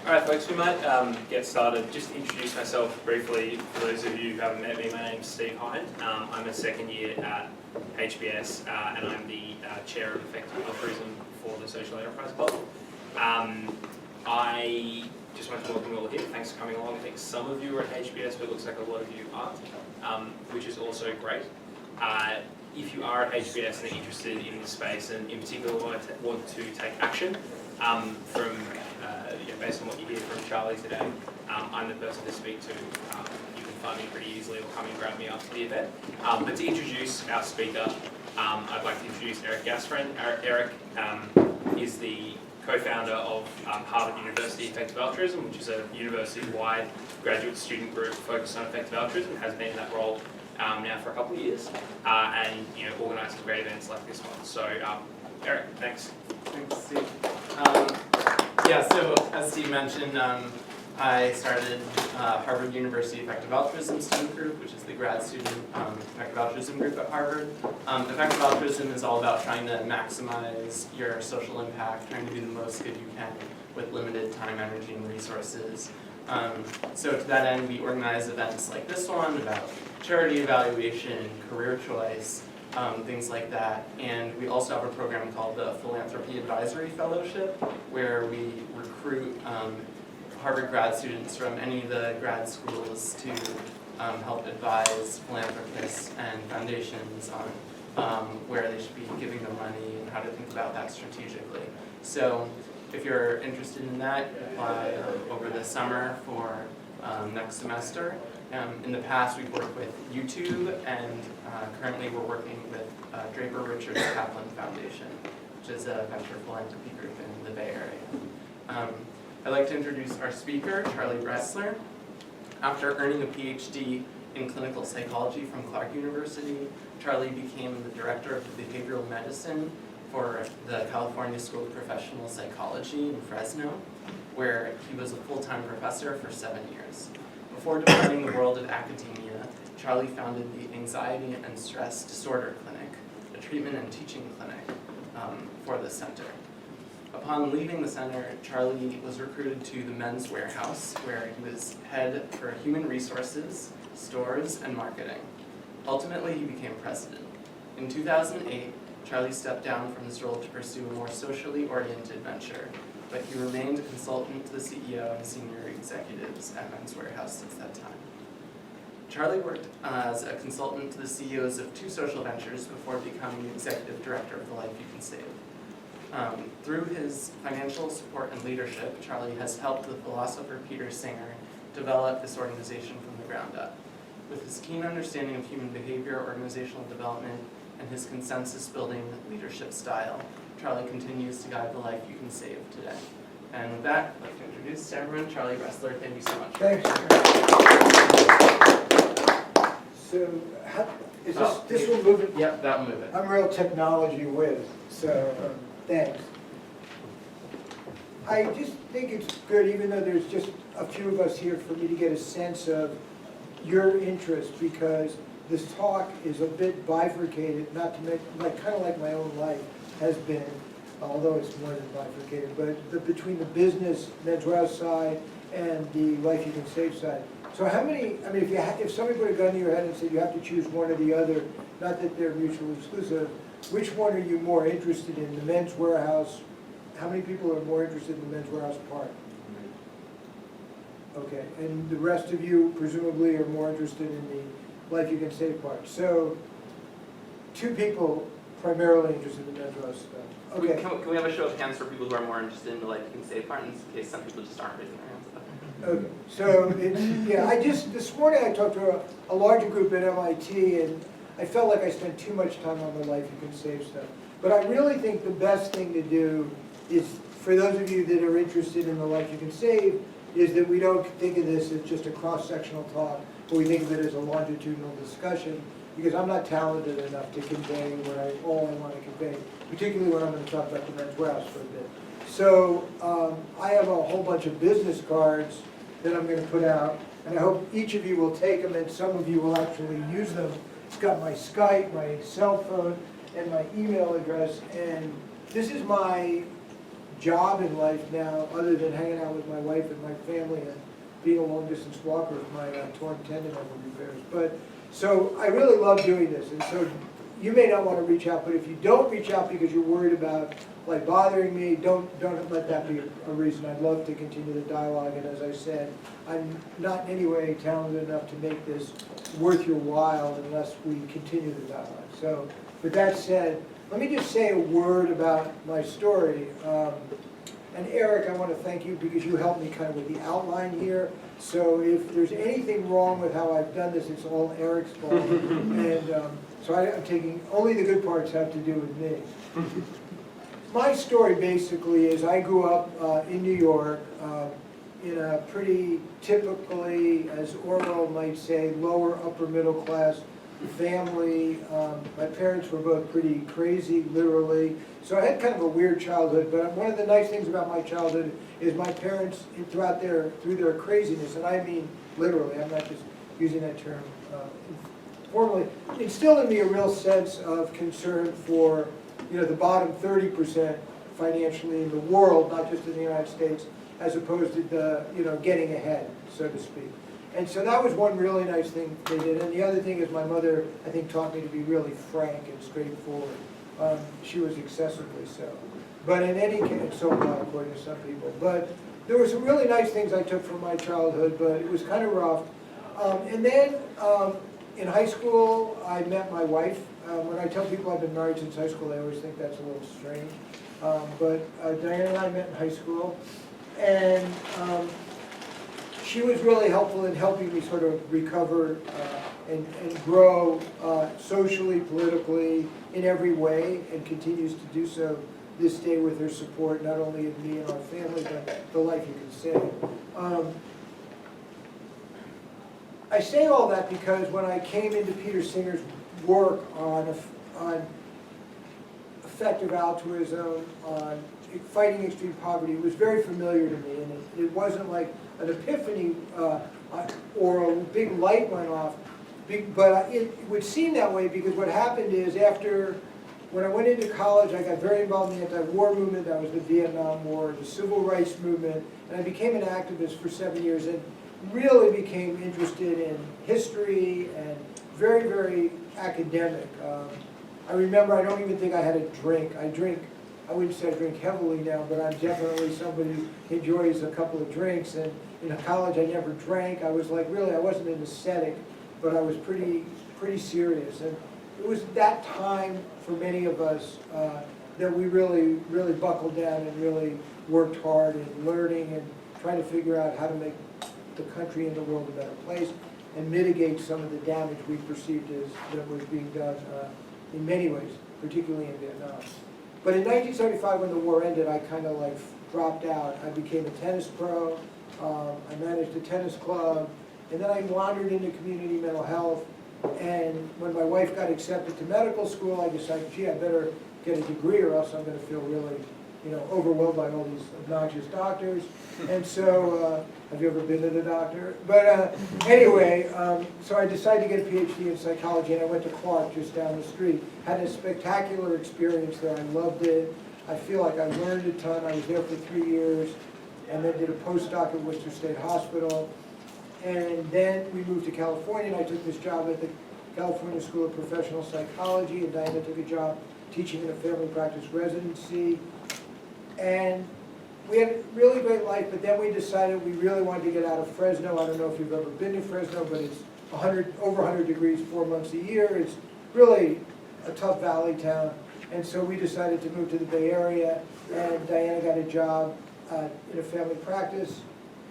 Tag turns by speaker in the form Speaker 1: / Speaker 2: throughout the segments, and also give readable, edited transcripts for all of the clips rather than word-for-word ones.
Speaker 1: Alright folks, we might get started. Just to introduce myself briefly for those of you who haven't met me. My name's Steve Hind. I'm a second year at HBS and I'm the chair of Altruism for the Social Enterprise Club. I just want to welcome you all here. Thanks for coming along. I think some of you are at HBS, but it looks like a lot of you aren't, which is also great. If you are at HBS and are interested in this space and in particular want to take action based on what you hear from Charlie today, I'm the person to speak to. You can find me pretty easily or come and grab me after the event. But to introduce our speaker, I'd like to introduce Eric Gasfriend. Eric is the co-founder of Harvard University Effective Altruism, which is a university-wide graduate student group focused on effective altruism, has been in that role now for a couple of years, and organises great events like this one. So, Eric, thanks.
Speaker 2: Thanks, Steve. So as Steve mentioned, I started Harvard University Effective Altruism Student Group, which is the grad student effective altruism group at Harvard. Effective altruism is all about trying to maximize your social impact, trying to do the most good you can with limited time, energy, and resources. So to that end, we organize events like this one about charity evaluation, career choice, things like that. And we also have a program called the Philanthropy Advisory Fellowship, where we recruit Harvard grad students from any of the grad schools to help advise philanthropists and foundations on where they should be giving their money and how to think about that strategically. So if you're interested in that, apply over the summer for next semester. In the past, we've worked with YouTube, and currently we're working with Draper Richards Kaplan Foundation, which is a venture philanthropy group in the Bay Area. I'd like to introduce our speaker, Charlie Bresler. After earning a PhD in clinical psychology from Clark University, Charlie became the director of behavioral medicine for the California School of Professional Psychology in Fresno, where he was a full-time professor for 7 years. Before departing the world of academia, Charlie founded the Anxiety and Stress Disorder Clinic, a treatment and teaching clinic for the center. Upon leaving the center, Charlie was recruited to the Men's Warehouse, where he was head for human resources, stores, and marketing. Ultimately, he became president. In 2008, Charlie stepped down from this role to pursue a more socially oriented venture, but he remained a consultant to the CEO and senior executives at Men's Warehouse since that time. Charlie worked as a consultant to the CEOs of 2 social ventures before becoming the executive director of The Life You Can Save. Through his financial support and leadership, Charlie has helped the philosopher Peter Singer develop this organization from the ground up. With his keen understanding of human behavior, organizational development, and his consensus-building leadership style, Charlie continues to guide The Life You Can Save today. And with that, I'd like to introduce everyone, Charlie Bresler. Thank you so much.
Speaker 3: Thanks. So, this will move it?
Speaker 2: Yep, that'll move it.
Speaker 3: I'm a real technology whiz, so thanks. I just think it's good, even though there's just a few of us here, for me to get a sense of your interest, because this talk is a bit bifurcated, not to make, kind of like my own life has been, although it's more than bifurcated, but between the business, Men's Warehouse side, and the Life You Can Save side. So how many, if somebody put a gun to your head and said you have to choose one or the other, not that they're mutually exclusive, which one are you more interested in? The Men's Warehouse, how many people are more interested in the Men's Warehouse part? Okay, and the rest of you presumably are more interested in the Life You Can Save part. So 2 people primarily interested in the Men's Warehouse stuff. Okay.
Speaker 2: Can we have a show of hands for people who are more interested in the Life You Can Save part, in case some people just aren't raising their hands?
Speaker 3: Okay, so this morning I talked to a larger group at MIT, and I felt like I spent too much time on the Life You Can Save stuff. But I really think the best thing to do is, for those of you that are interested in the Life You Can Save, is that we don't think of this as just a cross-sectional talk, but we think of it as a longitudinal discussion, because I'm not talented enough to convey all I want to convey, particularly when I'm going to talk about the Men's Warehouse for a bit. So I have a whole bunch of business cards that I'm going to put out, and I hope each of you will take them, and some of you will actually use them. It's got my Skype, my cell phone, and my email address, and this is my job in life now, other than hanging out with my wife and my family and being a long-distance walker with my torn tendon over repairs. But, so I really love doing this, and so you may not want to reach out, but if you don't reach out because you're worried about like bothering me, don't let that be a reason. I'd love to continue the dialogue, and as I said, I'm not in any way talented enough to make this worth your while unless we continue the dialogue. So with that said, let me just say a word about my story. And Eric, I want to thank you because you helped me kind of with the outline here. So if there's anything wrong with how I've done this, it's all Eric's fault. And so I'm taking, only the good parts have to do with me. My story basically is I grew up in New York in a pretty typically, as Orwell might say, lower upper middle class family. My parents were both pretty crazy, literally. So I had kind of a weird childhood, but one of the nice things about my childhood is my parents, through their craziness, and I mean literally, I'm not just using that term formally, instilled in me a real sense of concern for, you know, the bottom 30% financially in the world, not just in the United States, as opposed to the, you know, getting ahead, so to speak. And so that was one really nice thing they did. And the other thing is my mother, I think, taught me to be really frank and straightforward. She was excessively so. But in any case, so not according to some people. But there were some really nice things I took from my childhood, but it was kind of rough. And then in high school, I met my wife. When I tell people I've been married since high school, they always think that's a little strange. But Diane and I met in high school. And she was really helpful in helping me sort of recover and grow socially, politically, in every way, and continues to do so this day with her support, not only of me and our family, but the life you can save. I say all that because when I came into Peter Singer's work on effective altruism, on fighting extreme poverty, it was very familiar to me, and it wasn't like an epiphany or a big light went off, but it would seem that way because what happened is when I went into college, I got very involved in the anti-war movement. That was the Vietnam War, the civil rights movement, and I became an activist for 7 years and really became interested in history and very, very academic. I remember, I don't even think I had a drink. I wouldn't say I drink heavily now, but I'm definitely somebody who enjoys a couple of drinks. And in college, I never drank. I was like, really, I wasn't an ascetic, but I was pretty serious. And it was that time for many of us that we really, really buckled down and really worked hard in learning and trying to figure out how to make the country and the world a better place and mitigate some of the damage we perceived as that was being done in many ways, particularly in Vietnam. But in 1975, when the war ended, I kind of like dropped out. I became a tennis pro. I managed a tennis club, and then I wandered into community mental health. And when my wife got accepted to medical school, I decided, gee, I better get a degree, or else I'm going to feel really, overwhelmed by all these obnoxious doctors. And so, have you ever been to the doctor? But anyway, so I decided to get a PhD in psychology, and I went to Clark just down the street. Had a spectacular experience there. I loved it. I feel like I learned a ton. I was there for 3 years, and then did a postdoc at Worcester State Hospital. And then we moved to California, and I took this job at the California School of Professional Psychology, and Diana took a job teaching in a family practice residency. And we had a really great life, but then we decided we really wanted to get out of Fresno. I don't know if you've ever been to Fresno, but it's over 100 degrees 4 months a year. It's really a tough valley town. And so we decided to move to the Bay Area, and Diana got a job in a family practice.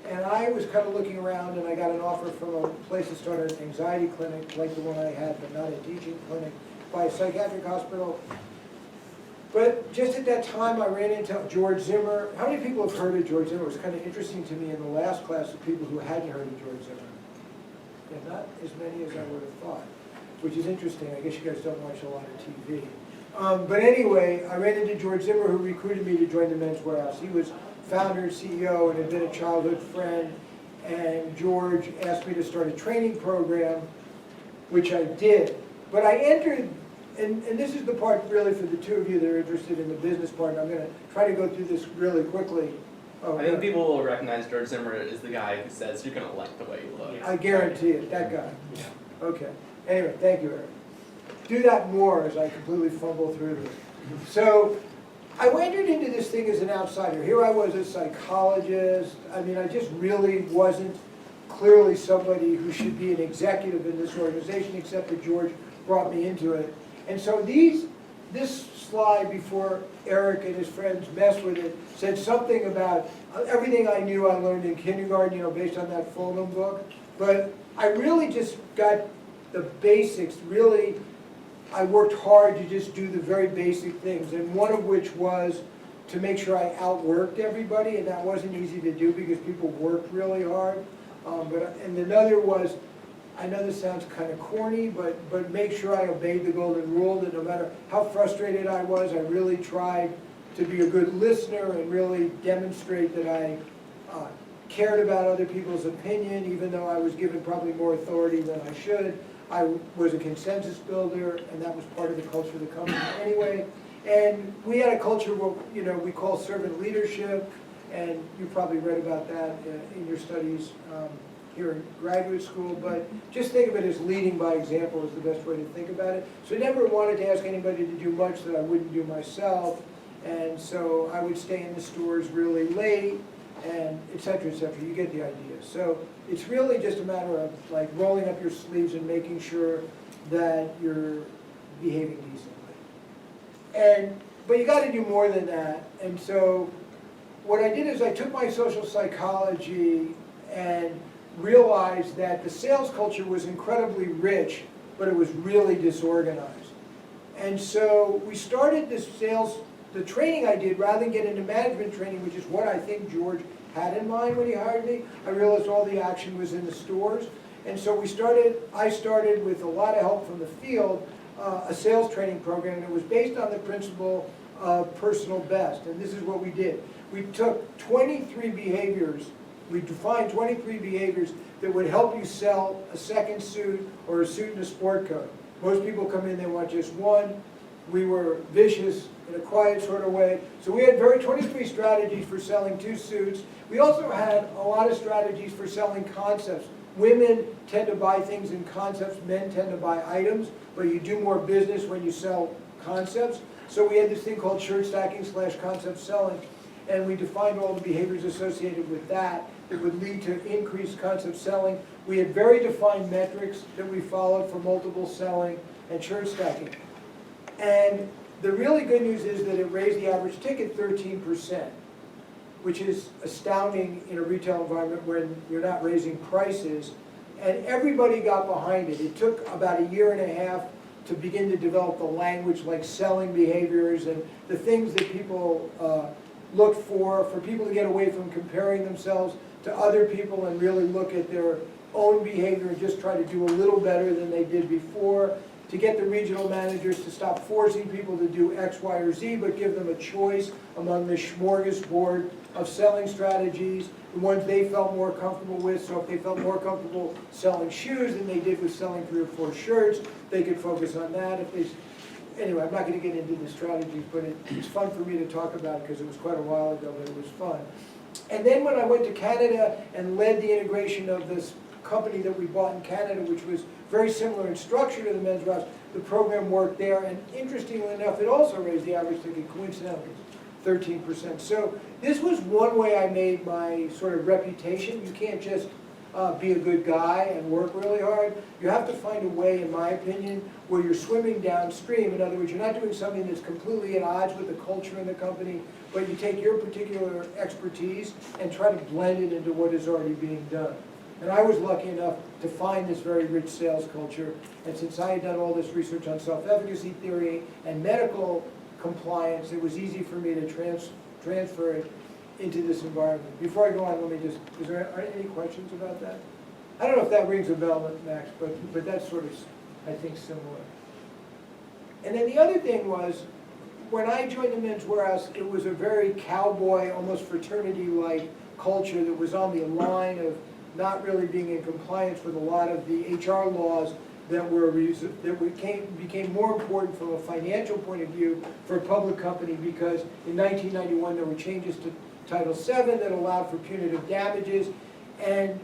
Speaker 3: And I was kind of looking around, and I got an offer from a place to start an anxiety clinic, like the one I had, but not a teaching clinic, by a psychiatric hospital. But just at that time, I ran into George Zimmer. How many people have heard of George Zimmer? It was kind of interesting to me in the last class of people who hadn't heard of George Zimmer. Yeah, not as many as I would have thought, which is interesting. I guess you guys don't watch a lot of TV. But anyway, I ran into George Zimmer, who recruited me to join the Men's Warehouse. He was founder and CEO and had been a childhood friend. And George asked me to start a training program, which I did. But I entered and this is the part really for the two of you that are interested in the business part, and I'm gonna try to go through this really quickly. Oh,
Speaker 2: I think people will recognize George Zimmer as the guy who says, you're gonna like the way you look.
Speaker 3: I guarantee it, that guy.
Speaker 1: Yeah.
Speaker 3: Okay, anyway, thank you, Eric. Do that more as I completely fumble through this. So, I entered into this thing as an outsider. Here I was, a psychologist. I mean, I just really wasn't clearly somebody who should be an executive in this organization, except that George brought me into it. And so this slide, before Eric and his friends messed with it, said something about everything I knew I learned in kindergarten, based on that Fulham book. But I really just got the basics. Really, I worked hard to just do the very basic things, and one of which was to make sure I outworked everybody, and that wasn't easy to do because people worked really hard. And another was, I know this sounds kind of corny, but make sure I obeyed the golden rule, that no matter how frustrated I was, I really tried to be a good listener and really demonstrate that I cared about other people's opinion, even though I was given probably more authority than I should. I was a consensus builder, and that was part of the culture of the company anyway. And we had a culture where, we call servant leadership, and you probably read about that in your studies here in graduate school, but just think of it as leading by example is the best way to think about it. So I never wanted to ask anybody to do much that I wouldn't do myself, and so I would stay in the stores really late, and et cetera, you get the idea. So it's really just a matter of like rolling up your sleeves and making sure that you're behaving decently. But you got to do more than that, and so what I did is I took my social psychology and realized that the sales culture was incredibly rich, but it was really disorganized. And so we started the training I did, rather than get into management training, which is what I think George had in mind when he hired me. I realized all the action was in the stores. And so I started with a lot of help from the field, a sales training program that was based on the principle of personal best. And this is what we did. We took 23 behaviors, we defined 23 behaviors that would help you sell a second suit or a suit in a sport coat. Most people come in, they want just one. We were vicious in a quiet sort of way. So we had 23 strategies for selling 2 suits. We also had a lot of strategies for selling concepts. Women tend to buy things in concepts, men tend to buy items, but you do more business when you sell concepts. So we had this thing called shirt stacking / concept selling, and we defined all the behaviors associated with that would lead to increased concept selling. We had very defined metrics that we followed for multiple selling and shirt stacking. And the really good news is that it raised the average ticket 13%, which is astounding in a retail environment when you're not raising prices. And everybody got behind it. It took about a year and a half to begin to develop the language like selling behaviors and the things that people look for people to get away from comparing themselves to other people and really look at their own behavior and just try to do a little better than they did before, to get the regional managers to stop forcing people to do X, Y, or Z, but give them a choice among the smorgasbord of selling strategies, the ones they felt more comfortable with. So if they felt more comfortable selling shoes than they did with selling 3 or 4 shirts, they could focus on that. Anyway, I'm not going to get into the strategies, but it's fun for me to talk about it because it was quite a while ago, but it was fun. And then when I went to Canada and led the integration of this company that we bought in Canada, which was very similar in structure to the Men's Rouse, the program worked there, and interestingly enough, it also raised the average ticket, coincidentally, 13%. So this was one way I made my sort of reputation. You can't just be a good guy and work really hard. You have to find a way, in my opinion, where you're swimming downstream. In other words, you're not doing something that's completely at odds with the culture in the company, but you take your particular expertise and try to blend it into what is already being done. And I was lucky enough to find this very rich sales culture, and since I had done all this research on self-efficacy theory and medical compliance, it was easy for me to transfer it into this environment. Before I go on, is there any questions about that? I don't know if that rings a bell, Max, but that's sort of, I think, similar. And then the other thing was, when I joined the Men's Warehouse, it was a very cowboy, almost fraternity-like culture that was on the line of not really being in compliance with a lot of the HR laws that became more important from a financial point of view for a public company, because in 1991 there were changes to Title VII that allowed for punitive damages. And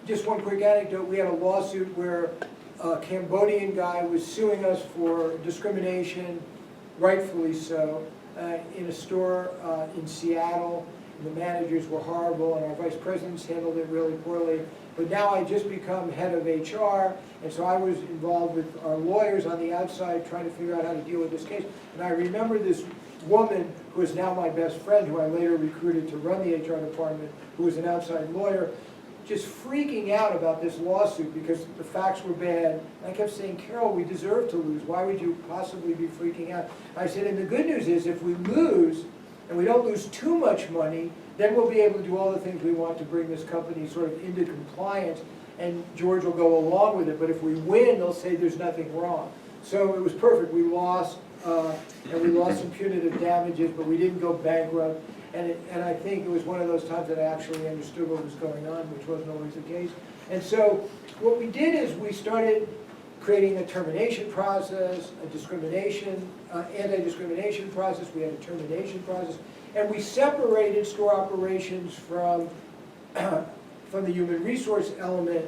Speaker 3: just one quick anecdote, we had a lawsuit where a Cambodian guy was suing us for discrimination, rightfully so, in a store in Seattle. The managers were horrible, and our vice presidents handled it really poorly. But now I just become head of HR, and so I was involved with our lawyers on the outside trying to figure out how to deal with this case. And I remember this woman, who is now my best friend, who I later recruited to run the HR department, who was an outside lawyer, just freaking out about this lawsuit because the facts were bad. And I kept saying, Carol, we deserve to lose. Why would you possibly be freaking out? And I said, and the good news is if we lose, and we don't lose too much money, then we'll be able to do all the things we want to bring this company sort of into compliance, and George will go along with it. But if we win, they'll say there's nothing wrong. So it was perfect. We lost, and we lost some punitive damages, but we didn't go bankrupt. And I think it was one of those times that I actually understood what was going on, which wasn't always the case. And so what we did is we started creating a termination process, a discrimination, anti-discrimination process. We had a termination process. And we separated store operations from the human resource element.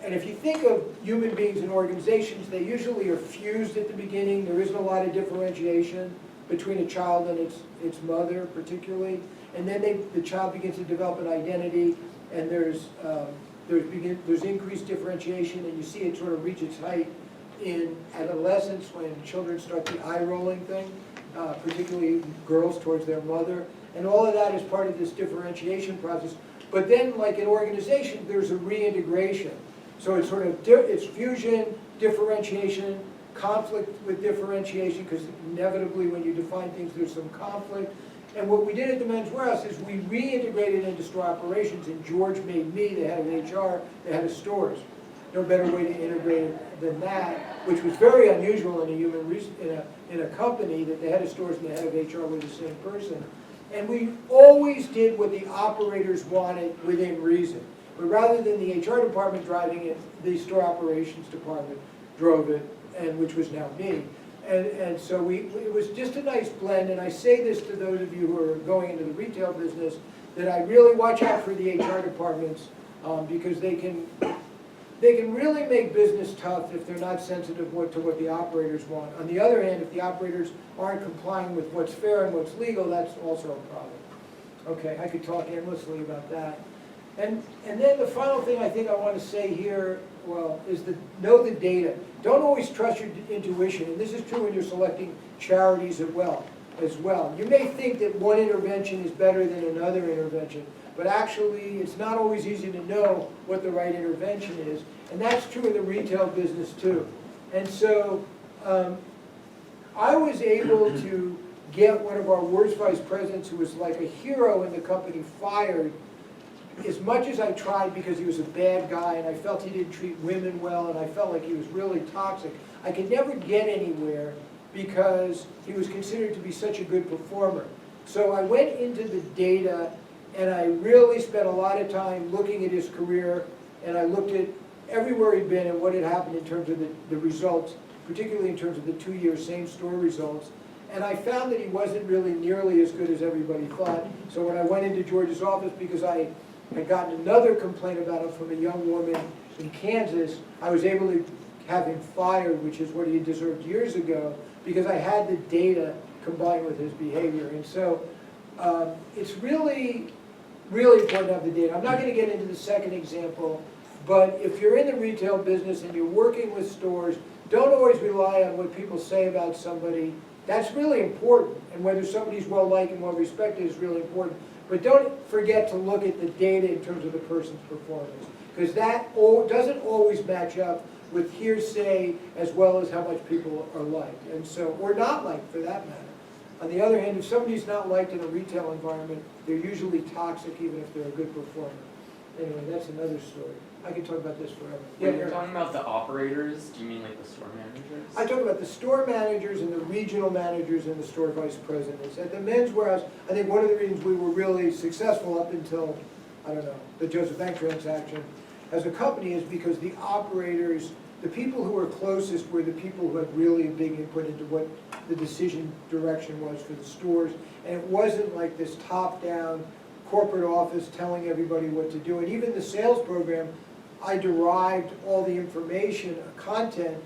Speaker 3: And if you think of human beings and organizations, they usually are fused at the beginning. There isn't a lot of differentiation between a child and its mother, particularly. And then the child begins to develop an identity, and there's increased differentiation, and you see it sort of reach its height in adolescence when children start the eye-rolling thing, particularly girls towards their mother. And all of that is part of this differentiation process. But then, like in organizations, there's a reintegration. So it's sort of, it's fusion, differentiation, conflict with differentiation, because inevitably when you define things, there's some conflict. And what we did at the Men's Warehouse is we reintegrated into store operations, and George made me the head of HR, the head of stores. No better way to integrate it than that, which was very unusual in a company, that the head of stores and the head of HR were the same person. And we always did what the operators wanted within reason. But rather than the HR department driving it, the store operations department drove it, and which was now me. And so it was just a nice blend, and I say this to those of you who are going into the retail business, that I really watch out for the HR departments, because they can really make business tough if they're not sensitive to what the operators want. On the other hand, if the operators aren't complying with what's fair and what's legal, that's also a problem. Okay, I could talk endlessly about that. And then the final thing I think I want to say here, well, is know the data. Don't always trust your intuition, and this is true when you're selecting charities as well. You may think that one intervention is better than another intervention, but actually it's not always easy to know what the right intervention is, and that's true in the retail business too. And so I was able to get one of our worst vice presidents, who was like a hero in the company, fired, as much as I tried, because he was a bad guy and I felt he didn't treat women well and I felt like he was really toxic. I could never get anywhere because he was considered to be such a good performer. So I went into the data and I really spent a lot of time looking at his career, and I looked at everywhere he'd been and what had happened in terms of the results, particularly in terms of the 2-year same-store results. And I found that he wasn't really nearly as good as everybody thought. So when I went into George's office, because I had gotten another complaint about him from a young woman in Kansas, I was able to have him fired, which is what he deserved years ago, because I had the data combined with his behavior. And so it's really, really important to have the data. I'm not going to get into the second example, but if you're in the retail business and you're working with stores, don't always rely on what people say about somebody. That's really important, and whether somebody's well-liked and well-respected is really important. But don't forget to look at the data in terms of the person's performance, because that doesn't always match up with hearsay as well as how much people are liked, and so, or not liked for that matter. On the other hand, if somebody's not liked in a retail environment, they're usually toxic even if they're a good performer. Anyway, that's another story. I could talk about this forever.
Speaker 4: When you're talking about the operators, do you mean like the store managers?
Speaker 3: I talk about the store managers and the regional managers and the store vice presidents. At the Men's Warehouse, I think one of the reasons we were really successful up until, I don't know, the Joseph Bank transaction as a company is because the operators the people who were closest were the people who had really a big input into what the decision direction was for the stores. And it wasn't like this top-down corporate office telling everybody what to do. And even the sales program, I derived all the information, content,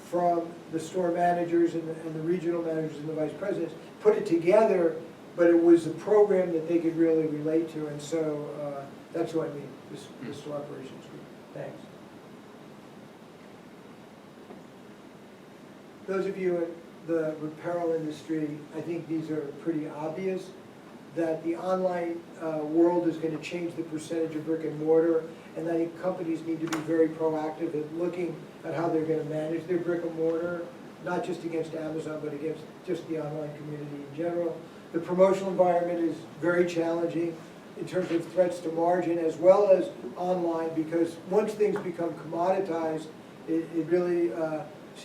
Speaker 3: from the store managers and the regional managers and the vice presidents, put it together, but it was a program that they could really relate to. And so that's what I mean, the store operations group. Thanks. Those of you in the apparel industry, I think these are pretty obvious, that the online world is going to change the percentage of brick and mortar, and I think companies need to be very proactive at looking at how they're going to manage their brick and mortar, not just against Amazon, but against just the online community in general. The promotional environment is very challenging in terms of threats to margin as well as online, because once things become commoditized, it really,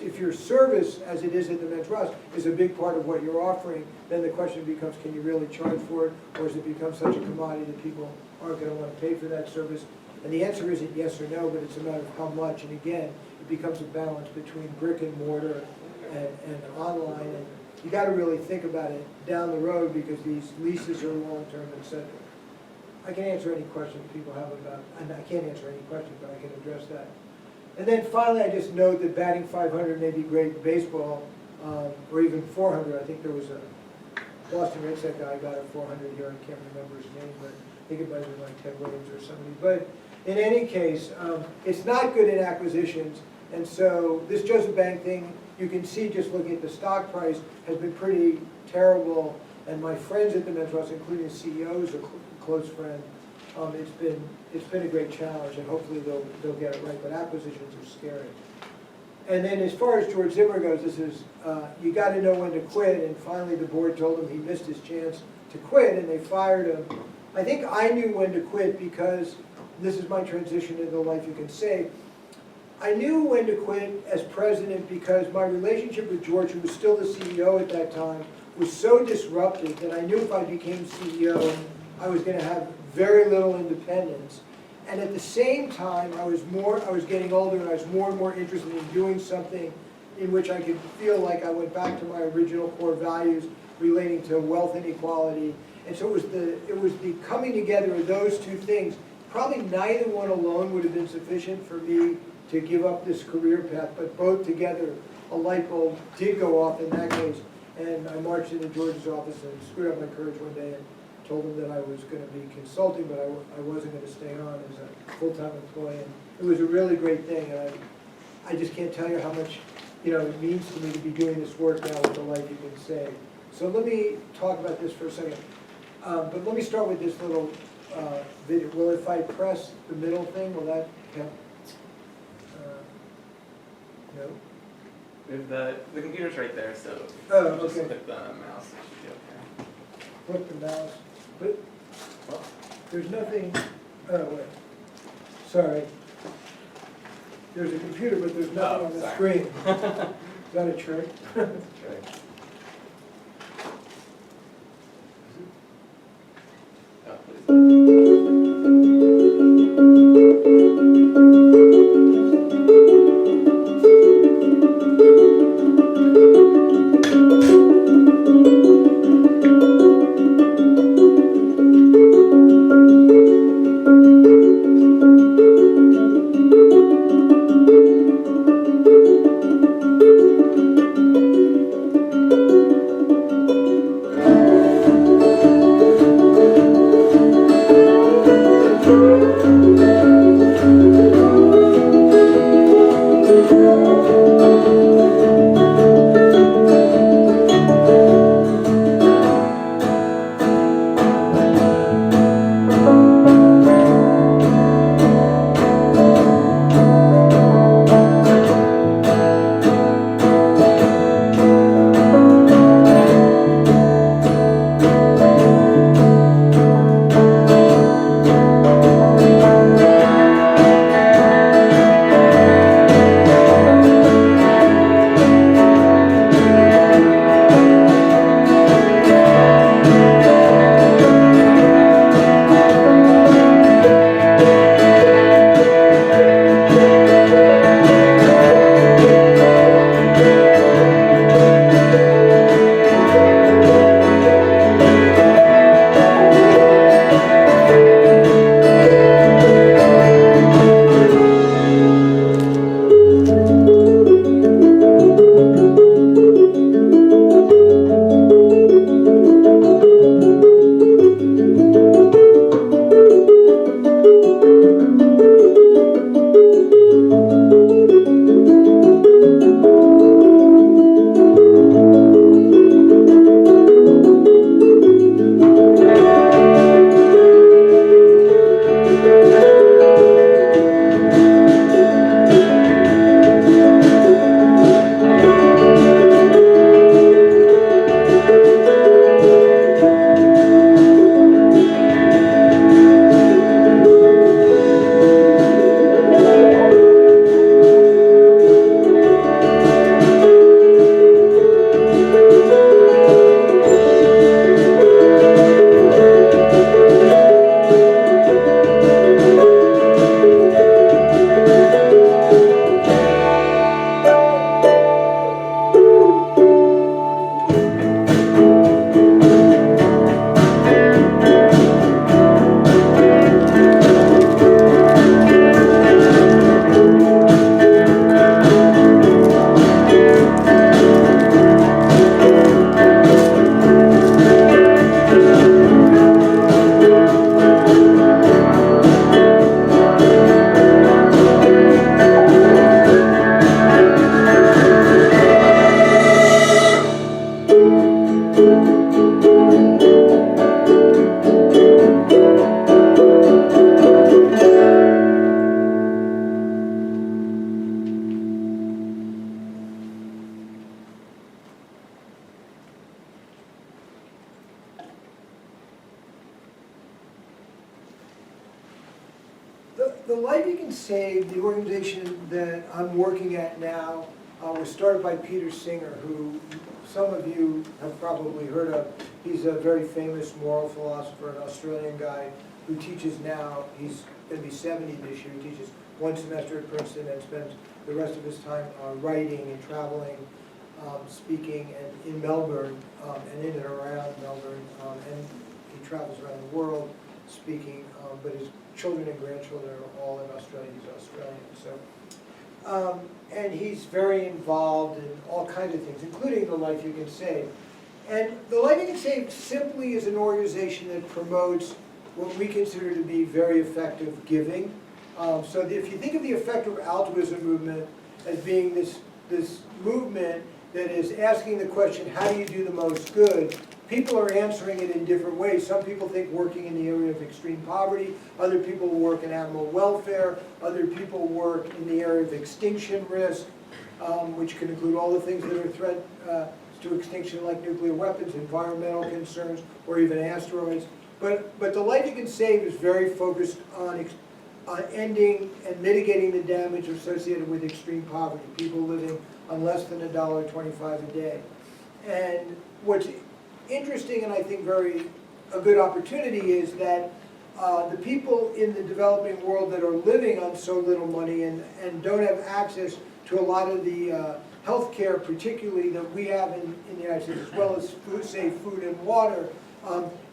Speaker 3: if your service, as it is at the Men's Ross, is a big part of what you're offering, then the question becomes, can you really charge for it, or has it become such a commodity that people aren't going to want to pay for that service? And the answer isn't yes or no, but it's a matter of how much. And again, it becomes a balance between brick and mortar and online. And you got to really think about it down the road, because these leases are long-term, etc. I can answer any questions people have about, and I can't answer any questions, but I can address that. And then finally, I just note that batting 500 may be great in baseball, or even 400. I think there was a Boston Red Sox guy got a 400 here. I can't remember his name, but I think it might have been like Ted Williams or somebody. But in any case, it's not good in acquisitions. And so this Joseph Bank thing, you can see just looking at the stock price, has been pretty terrible. And my friends at the Men's Ross, including the CEO, is a close friend. It's been a great challenge, and hopefully they'll get it right. But acquisitions are scary. And then as far as George Zimmer goes, this is you got to know when to quit. And finally, the board told him he missed his chance to quit, and they fired him. I think I knew when to quit, because this is my transition into the life you can save. I knew when to quit as president because my relationship with George, who was still the CEO at that time, was so disrupted that I knew if I became CEO, I was going to have very little independence. And at the same time, I was getting older, and I was more and more interested in doing something in which I could feel like I went back to my original core values relating to wealth inequality. And so it was the coming together of those two things. Probably neither one alone would have been sufficient for me to give up this career path, but both together, a light bulb did go off in that case. And I marched into George's office and screwed up my courage one day and told him that I was going to be consulting, but I wasn't going to stay on as a full-time employee. And it was a really great thing. And I just can't tell you how much it means to me to be doing this work now with the life you can save. So let me talk about this for a second. But let me start with this little video. Well, if I press the middle thing, will that count? No.
Speaker 2: If the computer's right there, so just
Speaker 3: okay.
Speaker 2: click the mouse. It should be okay.
Speaker 3: Click the mouse. But
Speaker 2: Well,
Speaker 3: there's nothing. Oh wait. Sorry. There's a computer, but there's nothing on the
Speaker 2: sorry.
Speaker 3: screen. Is that a trick?
Speaker 2: right. Oh, please.
Speaker 3: the Life You Can Save, the organization that I'm working at now, was started by Peter Singer, who some of you have probably heard of. He's a very famous moral philosopher, an Australian guy who teaches now. He's going to be 70 this year. He teaches one semester at Princeton and spends the rest of his time writing and traveling, speaking, and in Melbourne and in and around Melbourne. And he travels around the world speaking, but his children and grandchildren are all in Australia. He's Australian. So, and he's very involved in all kinds of things, including the Life You Can Save. And the Life You Can Save simply is an organization that promotes what we consider to be very effective giving. So if you think of the effective altruism movement as being this movement that is asking the question, how do you do the most good? People are answering it in different ways. Some people think working in the area of extreme poverty. Other people work in animal welfare. Other people work in the area of extinction risk, which can include all the things that are a threat to extinction, like nuclear weapons, environmental concerns, or even asteroids. But the Life You Can Save is very focused on ending and mitigating the damage associated with extreme poverty, people living on less than $1.25 a day. And what's interesting, and I think a good opportunity, is that the people in the developing world that are living on so little money and don't have access to a lot of the health care, particularly that we have in the United States, as well as safe food and water,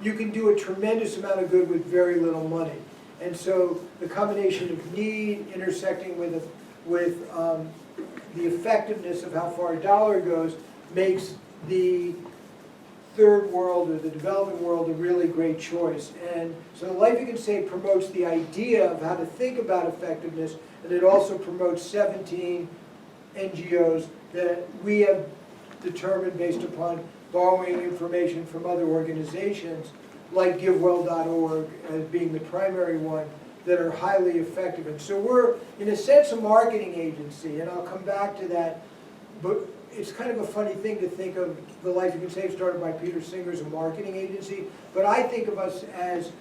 Speaker 3: you can do a tremendous amount of good with very little money. And so the combination of need intersecting with the effectiveness of how far a dollar goes makes the third world or the developing world a really great choice. And so the Life You Can Save promotes the idea of how to think about effectiveness, and it also promotes 17 NGOs that we have determined based upon borrowing information from other organizations like GiveWell.org as being the primary one, that are highly effective. And so we're, in a sense, a marketing agency, and I'll come back to that, but it's kind of a funny thing to think of the Life You Can Save started by Peter Singer as a marketing agency, but I think of us as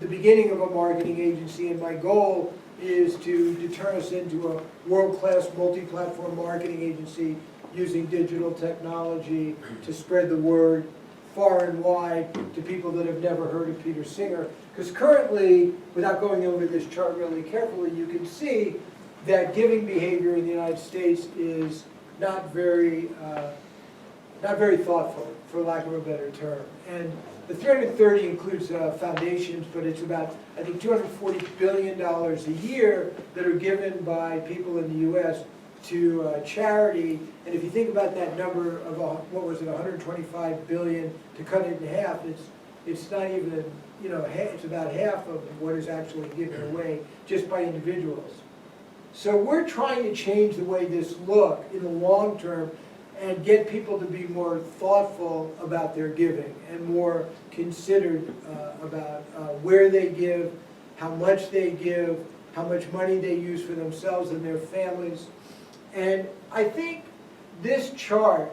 Speaker 3: the beginning of a marketing agency, and my goal is to turn us into a world-class multi-platform marketing agency using digital technology to spread the word far and wide to people that have never heard of Peter Singer. Because currently, without going over this chart really carefully, you can see that giving behavior in the United States is not very thoughtful, for lack of a better term. And the 330 includes foundations, but it's about, I think, $240 billion a year that are given by people in the U.S. to charity. And if you think about that number of, what was it, 125 billion, to cut it in half, it's not even, it's about half of what is actually given away just by individuals. So we're trying to change the way this looks in the long term and get people to be more thoughtful about their giving and more considered about where they give, how much they give, how much money they use for themselves and their families. And I think this chart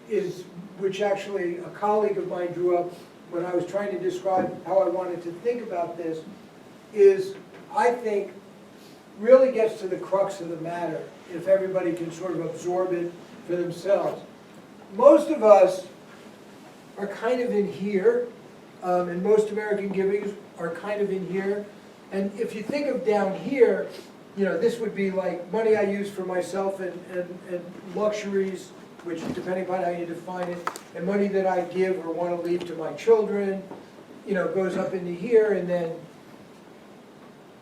Speaker 3: is, which actually a colleague of mine drew up when I was trying to describe how I wanted to think about this, is, I think, really gets to the crux of the matter, if everybody can sort of absorb it for themselves. Most of us are kind of in here, and most American givings are kind of in here. And if you think of down here, this would be like money I use for myself and luxuries, which, depending upon how you define it, and money that I give or want to leave to my children, goes up into here. And then,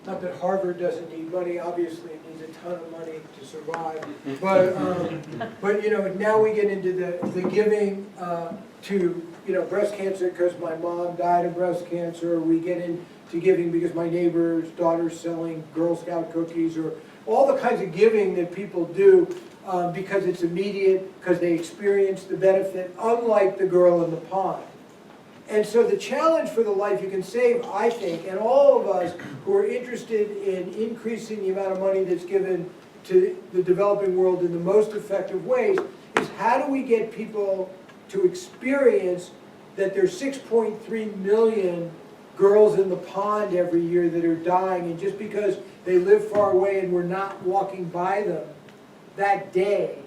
Speaker 3: not that Harvard doesn't need money, obviously it needs a ton of money to survive, but now we get into the giving to breast cancer because my mom died of breast cancer. We get into giving because my neighbor's daughter's selling Girl Scout cookies, or all the kinds of giving that people do because it's immediate, because they experience the benefit, unlike the girl in the pond. And so the challenge for the Life You Can Save, I think, and all of us who are interested in increasing the amount of money that's given to the developing world in the most effective ways, is how do we get people to experience that there's 6.3 million girls in the pond every year that are dying, and just because they live far away and we're not walking by them that day,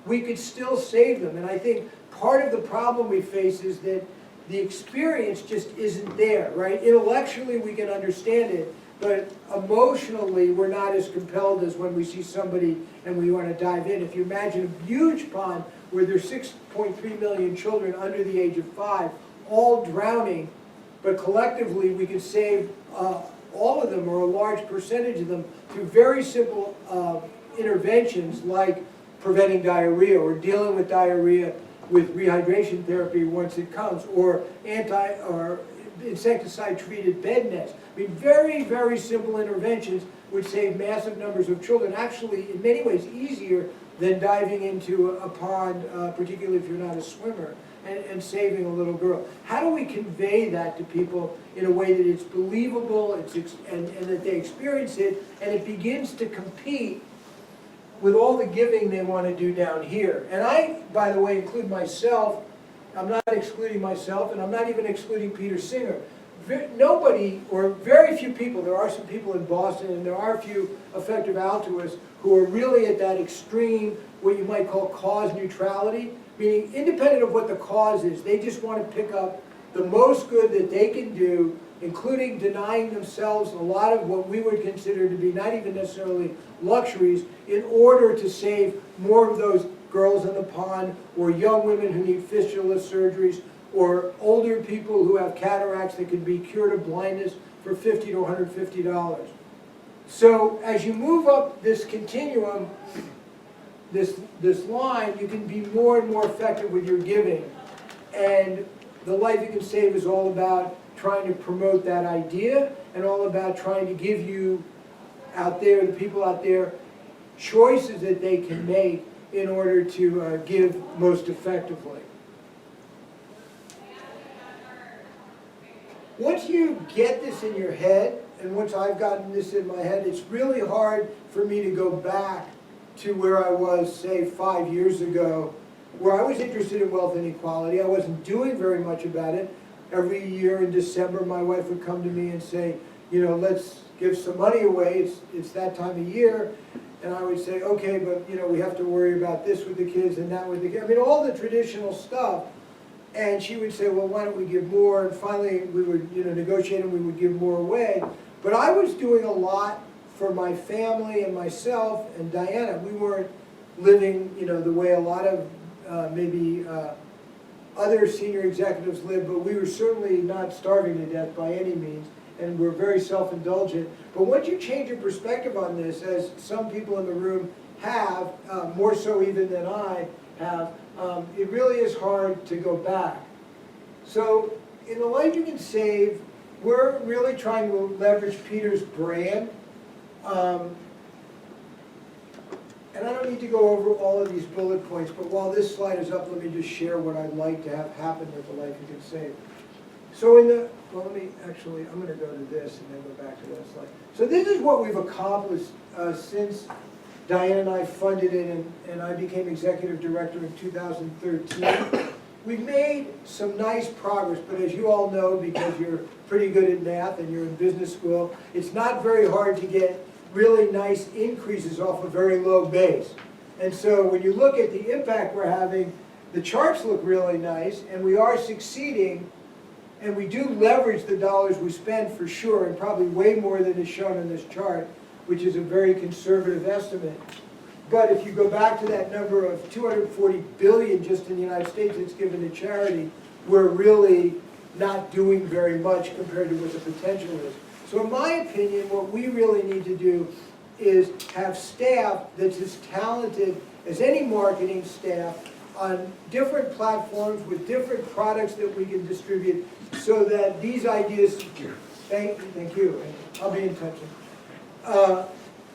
Speaker 3: we could still save them. And I think part of the problem we face is that the experience just isn't there, right? Intellectually, we can understand it, but emotionally, we're not as compelled as when we see somebody and we want to dive in. If you imagine a huge pond where there's 6.3 million children under the age of 5, all drowning, but collectively we can save all of them or a large percentage of them through very simple interventions like preventing diarrhea or dealing with diarrhea with rehydration therapy once it comes, or insecticide-treated bed nets. I mean, very, very simple interventions would save massive numbers of children, actually in many ways easier than diving into a pond, particularly if you're not a swimmer, and saving a little girl. How do we convey that to people in a way that it's believable and that they experience it, and it begins to compete with all the giving they want to do down here? And I, by the way, include myself. I'm not excluding myself, and I'm not even excluding Peter Singer. Nobody, or very few people, there are some people in Boston, and there are a few effective altruists who are really at that extreme, what you might call cause neutrality, meaning independent of what the cause is, they just want to pick up the most good that they can do, including denying themselves a lot of what we would consider to be not even necessarily luxuries, in order to save more of those girls in the pond, or young women who need fistula surgeries, or older people who have cataracts that can be cured of blindness for $50 to $150. So as you move up this continuum, this line, you can be more and more effective with your giving. And the Life You Can Save is all about trying to promote that idea, and all about trying to give you out there, the people out there, choices that they can make in order to give most effectively. Once you get this in your head, and once I've gotten this in my head, it's really hard for me to go back to where I was, say, 5 years ago, where I was interested in wealth inequality. I wasn't doing very much about it. Every year in December, my wife would come to me and say, you know, let's give some money away. It's that time of year. And I would say, okay, but you know, we have to worry about this with the kids and that with the kids. I mean, all the traditional stuff. And she would say, well, why don't we give more? And finally, we would, you know, negotiate and we would give more away. But I was doing a lot for my family and myself and Diana. We weren't living, you know, the way a lot of maybe other senior executives live, but we were certainly not starving to death by any means, and we're very self-indulgent. But once you change your perspective on this, as some people in the room have, more so even than I have, it really is hard to go back. So in the Life You Can Save, we're really trying to leverage Peter's brand. And I don't need to go over all of these bullet points, but while this slide is up, let me just share what I'd like to have happen with the Life You Can Save. So in the, well, let me actually, I'm going to go to this and then go back to that slide. So this is what we've accomplished since Diane and I funded it, and I became executive director in 2013. We've made some nice progress, but as you all know, because you're pretty good at math and you're in business school, it's not very hard to get really nice increases off a very low base. And so when you look at the impact we're having, the charts look really nice, and we are succeeding, and we do leverage the dollars we spend for sure, and probably way more than is shown in this chart, which is a very conservative estimate. But if you go back to that number of $240 billion just in the United States that's given to charity, we're really not doing very much compared to what the potential is. So in my opinion, what we really need to do is have staff that's as talented as any marketing staff on different platforms with different products that we can distribute, so that these ideas, thank you, I'll be in touch.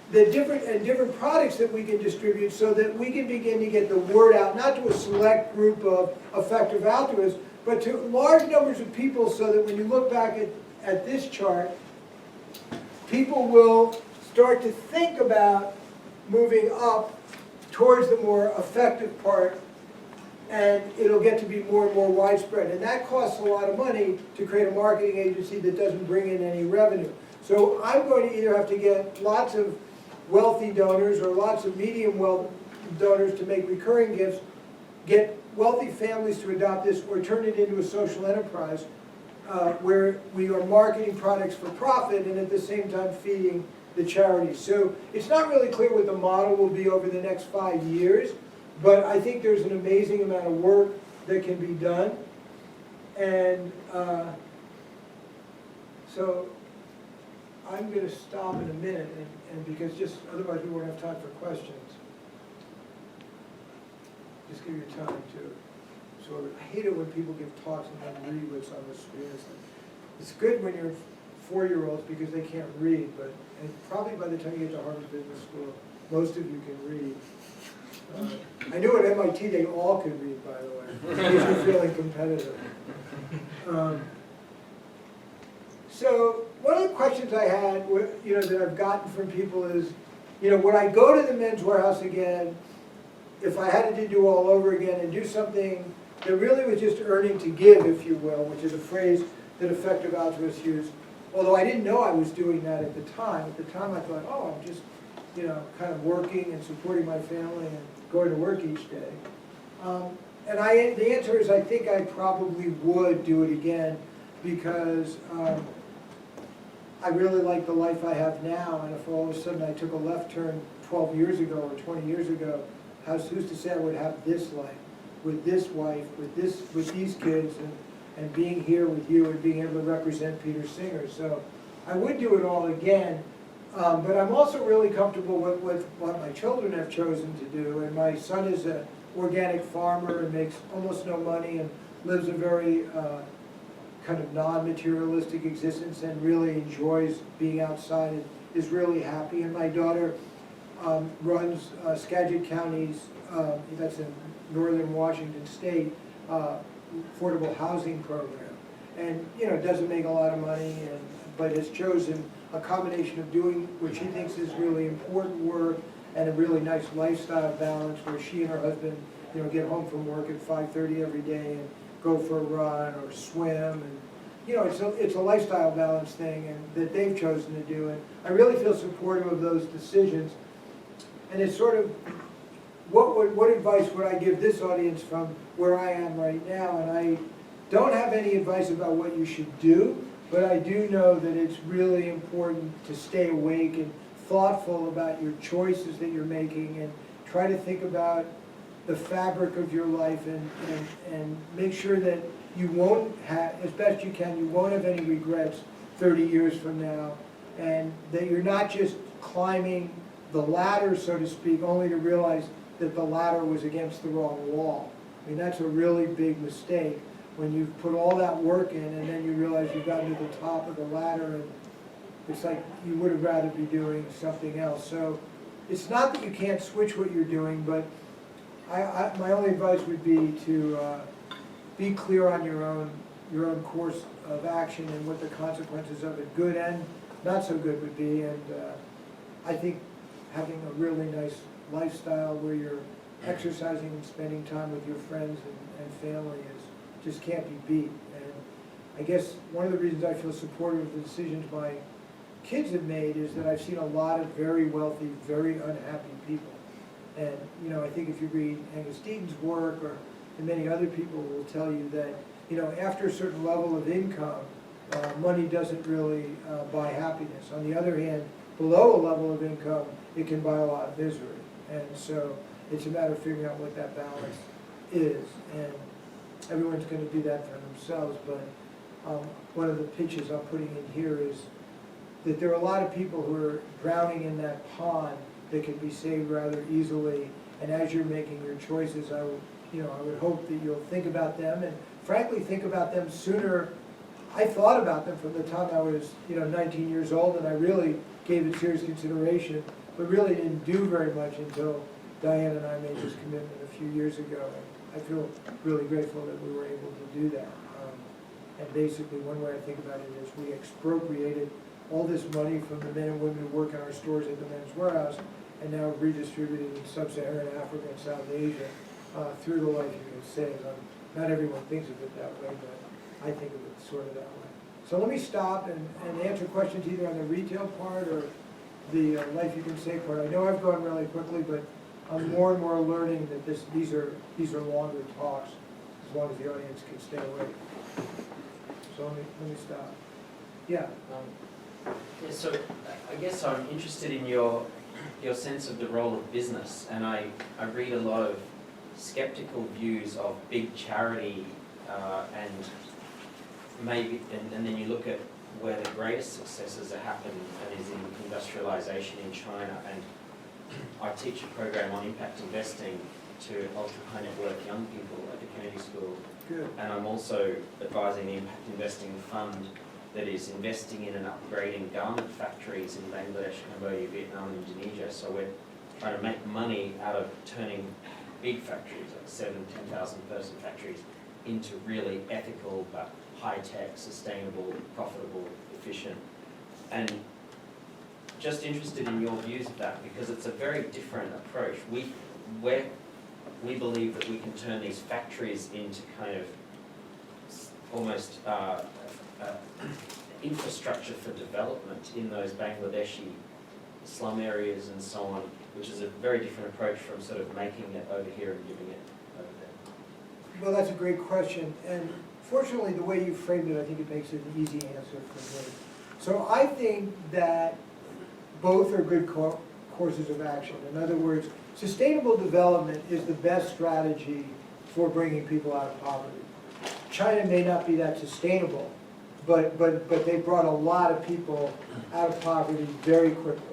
Speaker 3: The different products that we can distribute, so that we can begin to get the word out, not to a select group of effective altruists, but to large numbers of people, so that when you look back at this chart, people will start to think about moving up towards the more effective part, and it'll get to be more and more widespread. And that costs a lot of money to create a marketing agency that doesn't bring in any revenue. So I'm going to either have to get lots of wealthy donors or lots of medium wealth donors to make recurring gifts, get wealthy families to adopt this, or turn it into a social enterprise where we are marketing products for profit and at the same time feeding the charities. So it's not really clear what the model will be over the next 5 years, but I think there's an amazing amount of work that can be done. And so I'm going to stop in a minute, and because just otherwise we won't have time for questions. Just give you time to sort of, I hate it when people give talks and then read what's on the screen. It's good when you're 4-year-olds because they can't read, but and probably by the time you get to Harvard Business School, most of you can read. I knew at MIT they all could read, by the way, because you're feeling competitive. So one of the questions I had, that I've gotten from people is, would I go to the Men's Warehouse again if I had to do all over again and do something that really was just earning to give, if you will, which is a phrase that effective altruists use. Although I didn't know I was doing that at the time. At the time I thought, oh, I'm just, kind of working and supporting my family and going to work each day. And the answer is I think I probably would do it again because I really like the life I have now, and if all of a sudden I took a left turn 12 years ago or 20 years ago, who's to say I would have this life, with this wife, with these kids, and being here with you and being able to represent Peter Singer. So I would do it all again, but I'm also really comfortable with what my children have chosen to do, and my son is an organic farmer and makes almost no money and lives a very kind of non-materialistic existence and really enjoys being outside and is really happy. And my daughter runs Skagit County's, that's in northern Washington State, affordable housing program. And, doesn't make a lot of money, but has chosen a combination of doing what she thinks is really important work and a really nice lifestyle balance where she and her husband, get home from work at 5:30 every day and go for a run or swim. And, it's a lifestyle balance thing and that they've chosen to do. And I really feel supportive of those decisions. And it's sort of, what advice would I give this audience from where I am right now? And I don't have any advice about what you should do, but I do know that it's really important to stay awake and thoughtful about your choices that you're making and try to think about the fabric of your life and make sure that you won't have, as best you can, you won't have any regrets 30 years from now, and that you're not just climbing the ladder, so to speak, only to realize that the ladder was against the wrong wall. I mean, that's a really big mistake when you've put all that work in and then you realize you've gotten to the top of the ladder and it's like you would have rather be doing something else. So it's not that you can't switch what you're doing, but my only advice would be to be clear on your own course of action and what the consequences of it, good and not so good, would be. And I think having a really nice lifestyle where you're exercising and spending time with your friends and family just can't be beat. And I guess one of the reasons I feel supportive of the decisions my kids have made is that I've seen a lot of very wealthy, very unhappy people. And I think if you read Angus Deaton's work, or and many other people will tell you that after a certain level of income, money doesn't really buy happiness. On the other hand, below a level of income, it can buy a lot of misery. And so it's a matter of figuring out what that balance is. And everyone's going to do that for themselves. But one of the pitches I'm putting in here is that there are a lot of people who are drowning in that pond that can be saved rather easily. And as you're making your choices, I would hope that you'll think about them, and frankly think about them sooner. I thought about them from the time I was 19 years old, and I really gave it serious consideration, but really didn't do very much until Diane and I made this commitment a few years ago. And I feel really grateful that we were able to do that. And basically one way I think about it is we expropriated all this money from the men and women who work in our stores at the Men's Warehouse and now redistributed in Sub-Saharan Africa and South Asia through the life you can save. Not everyone thinks of it that way, but I think of it sort of that way. So let me stop and answer questions either on the retail part or the Life You Can Save part. I know I've gone really quickly, but I'm more and more learning that these are longer talks, as long as the audience can stay awake. So let me stop. Yeah.
Speaker 5: Yeah, so I guess I'm interested in your sense of the role of business, and I read a lot of skeptical views of big charity and maybe, and then you look at where the greatest successes are happening, and is in industrialization in China. And I teach a program on impact investing to ultra high net worth young people at the Kennedy School.
Speaker 3: Good.
Speaker 5: And I'm also advising the impact investing fund that is investing in and upgrading garment factories in Bangladesh, Cambodia, Vietnam, and Indonesia. So we're trying to make money out of turning big factories, like 10,000 person factories, into really ethical but high-tech, sustainable, profitable, efficient. And just interested in your views of that, because it's a very different approach. We believe that we can turn these factories into kind of almost infrastructure for development in those Bangladeshi slum areas and so on, which is a very different approach from sort of making it over here and giving it over there.
Speaker 3: Well, that's a great question, and fortunately, the way you framed it, I think it makes it an easy answer for me. So I think that both are good courses of action. In other words, sustainable development is the best strategy for bringing people out of poverty. China may not be that sustainable, but they brought a lot of people out of poverty very quickly.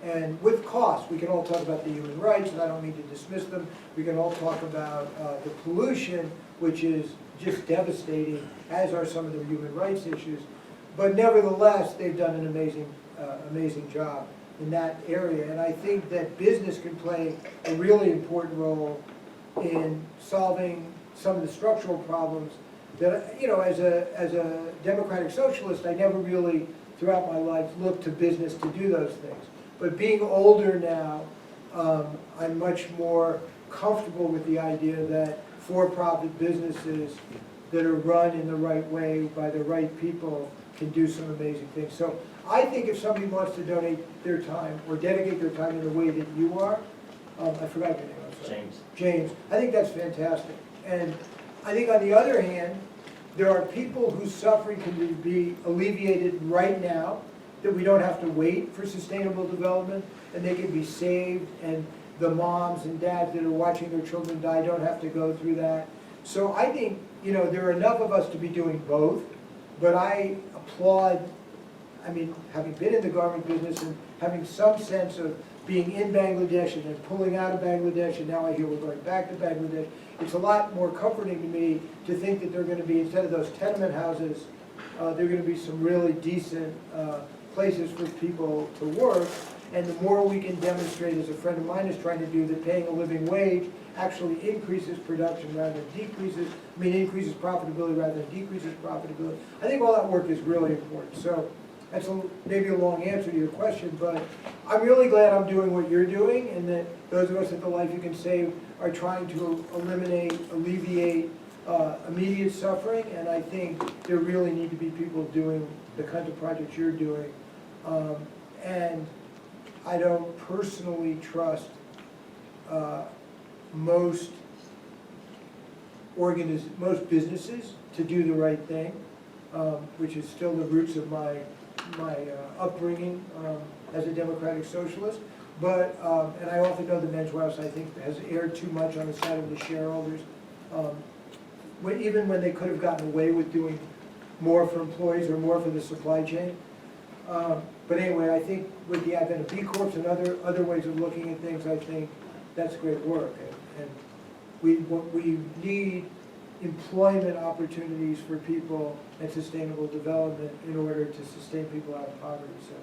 Speaker 3: And with cost, we can all talk about the human rights, and I don't mean to dismiss them. We can all talk about the pollution, which is just devastating, as are some of the human rights issues. But nevertheless, they've done an amazing job in that area. And I think that business can play a really important role in solving some of the structural problems that, you know, as a democratic socialist, I never really, throughout my life, looked to business to do those things. But being older now, I'm much more comfortable with the idea that for-profit businesses that are run in the right way by the right people can do some amazing things. So I think if somebody wants to donate their time or dedicate their time in the way that you are, I forgot your name. I'm sorry. James. I think that's fantastic. And I think on the other hand, there are people whose suffering can be alleviated right now, that we don't have to wait for sustainable development, and they can be saved, and the moms and dads that are watching their children die don't have to go through that. So I think, you know, there are enough of us to be doing both, but I applaud, I mean, having been in the garment business and having some sense of being in Bangladesh and then pulling out of Bangladesh, and now I hear we're going back to Bangladesh, it's a lot more comforting to me to think that they're going to be, instead of those tenement houses, there are going to be some really decent places for people to work. And the more we can demonstrate, as a friend of mine is trying to do, that paying a living wage actually increases production rather than decreases, increases profitability rather than decreases profitability. I think all that work is really important. So that's maybe a long answer to your question, but I'm really glad I'm doing what you're doing, and that those of us at the Life You Can Save are trying to alleviate immediate suffering, and I think there really need to be people doing the kinds of projects you're doing. And I don't personally trust most businesses to do the right thing, which is still the roots of my upbringing as a democratic socialist. But and I often know the Men's House, I think, has erred too much on the side of the shareholders, even when they could have gotten away with doing more for employees or more for the supply chain. But anyway, I think with the advent of B Corps and other ways of looking at things, I think that's great work. And we need employment opportunities for people and sustainable development in order to sustain people out of poverty. So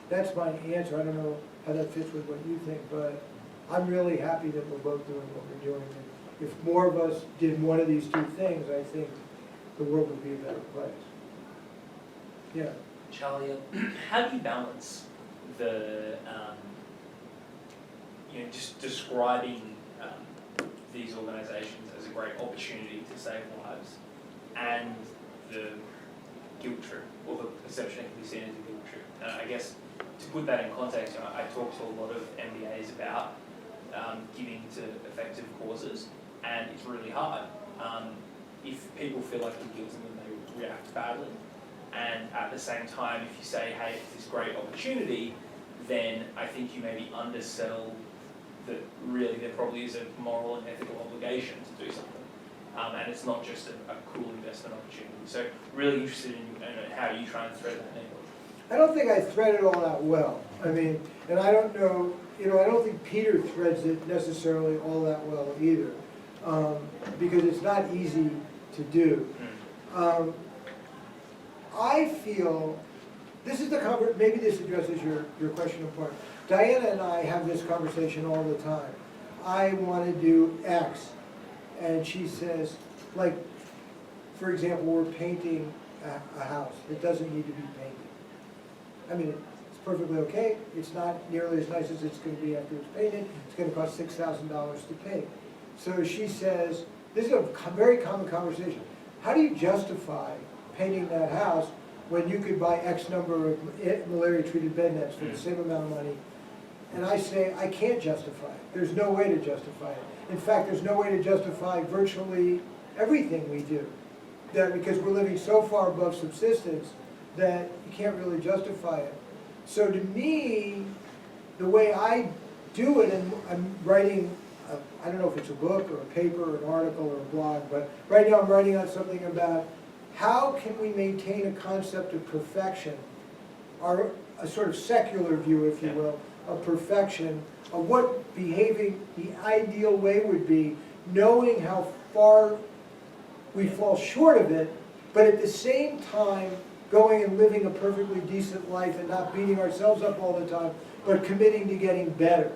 Speaker 3: that's my answer. I don't know how that fits with what you think, but I'm really happy that we're both doing what we're doing. And if more of us did one of these two things, I think the world would be a better place. Yeah.
Speaker 6: Charlie, how do you balance the, just describing these organisations as a great opportunity to save lives and the guilt trip, or the perception it can be seen as a guilt trip. And I guess to put that in context, I talk to a lot of MBAs about giving to effective causes, and it's really hard. If people feel like you're guilting them, they react badly. And at the same time, if you say, hey, it's this great opportunity, then I think you maybe undersell that really there probably is a moral and ethical obligation to do something. And it's not just a cool investment opportunity. So really interested in how you try and thread that needle.
Speaker 3: I don't think I thread it all that well. I mean, and I don't know, I don't think Peter threads it necessarily all that well either, because it's not easy to do. I feel, this is the maybe this addresses your question in part. Diana and I have this conversation all the time. I want to do X, and she says, like, for example, we're painting a house. It doesn't need to be painted. I mean, it's perfectly okay. It's not nearly as nice as it's going to be after it's painted. It's going to cost $6,000 to paint. So she says, this is a very common conversation. How do you justify painting that house when you could buy X number of malaria-treated bed nets for the same amount of money? And I say, I can't justify it. There's no way to justify it. In fact, there's no way to justify virtually everything we do. That because we're living so far above subsistence that you can't really justify it. So to me, the way I do it, and I'm writing, I don't know if it's a book or a paper or an article or a blog, but right now I'm writing on something about how can we maintain a concept of perfection, or a sort of secular view, if you will, of perfection, of what behaving the ideal way would be, knowing how far we fall short of it, but at the same time going and living a perfectly decent life and not beating ourselves up all the time, but committing to getting better.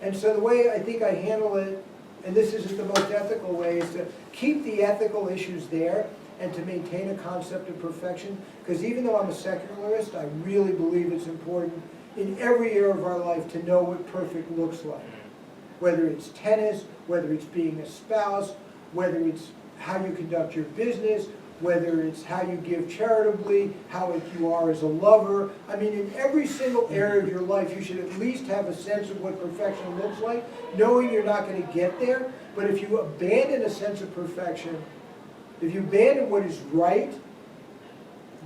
Speaker 3: And so the way I think I handle it, and this isn't the most ethical way, is to keep the ethical issues there and to maintain a concept of perfection. Because even though I'm a secularist, I really believe it's important in every area of our life to know what perfect looks like. Whether it's tennis, whether it's being a spouse, whether it's how you conduct your business, whether it's how you give charitably, how you are as a lover. I mean, in every single area of your life, you should at least have a sense of what perfection looks like, knowing you're not going to get there. But if you abandon a sense of perfection, if you abandon what is right,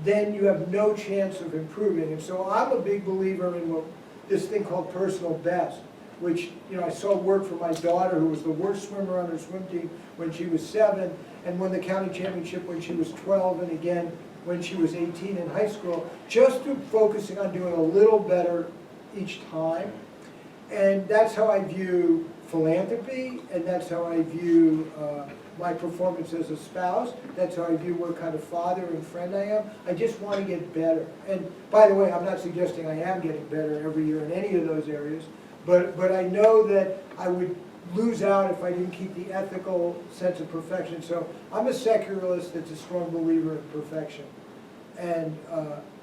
Speaker 3: then you have no chance of improving. And so I'm a big believer in this thing called personal best, which, I saw work for my daughter, who was the worst swimmer on her swim team when she was 7, and won the county championship when she was 12, and again when she was 18 in high school, just through focusing on doing a little better each time. And that's how I view philanthropy, and that's how I view my performance as a spouse. That's how I view what kind of father and friend I am. I just want to get better. And by the way, I'm not suggesting I am getting better every year in any of those areas, but I know that I would lose out if I didn't keep the ethical sense of perfection. So I'm a secularist that's a strong believer in perfection. And,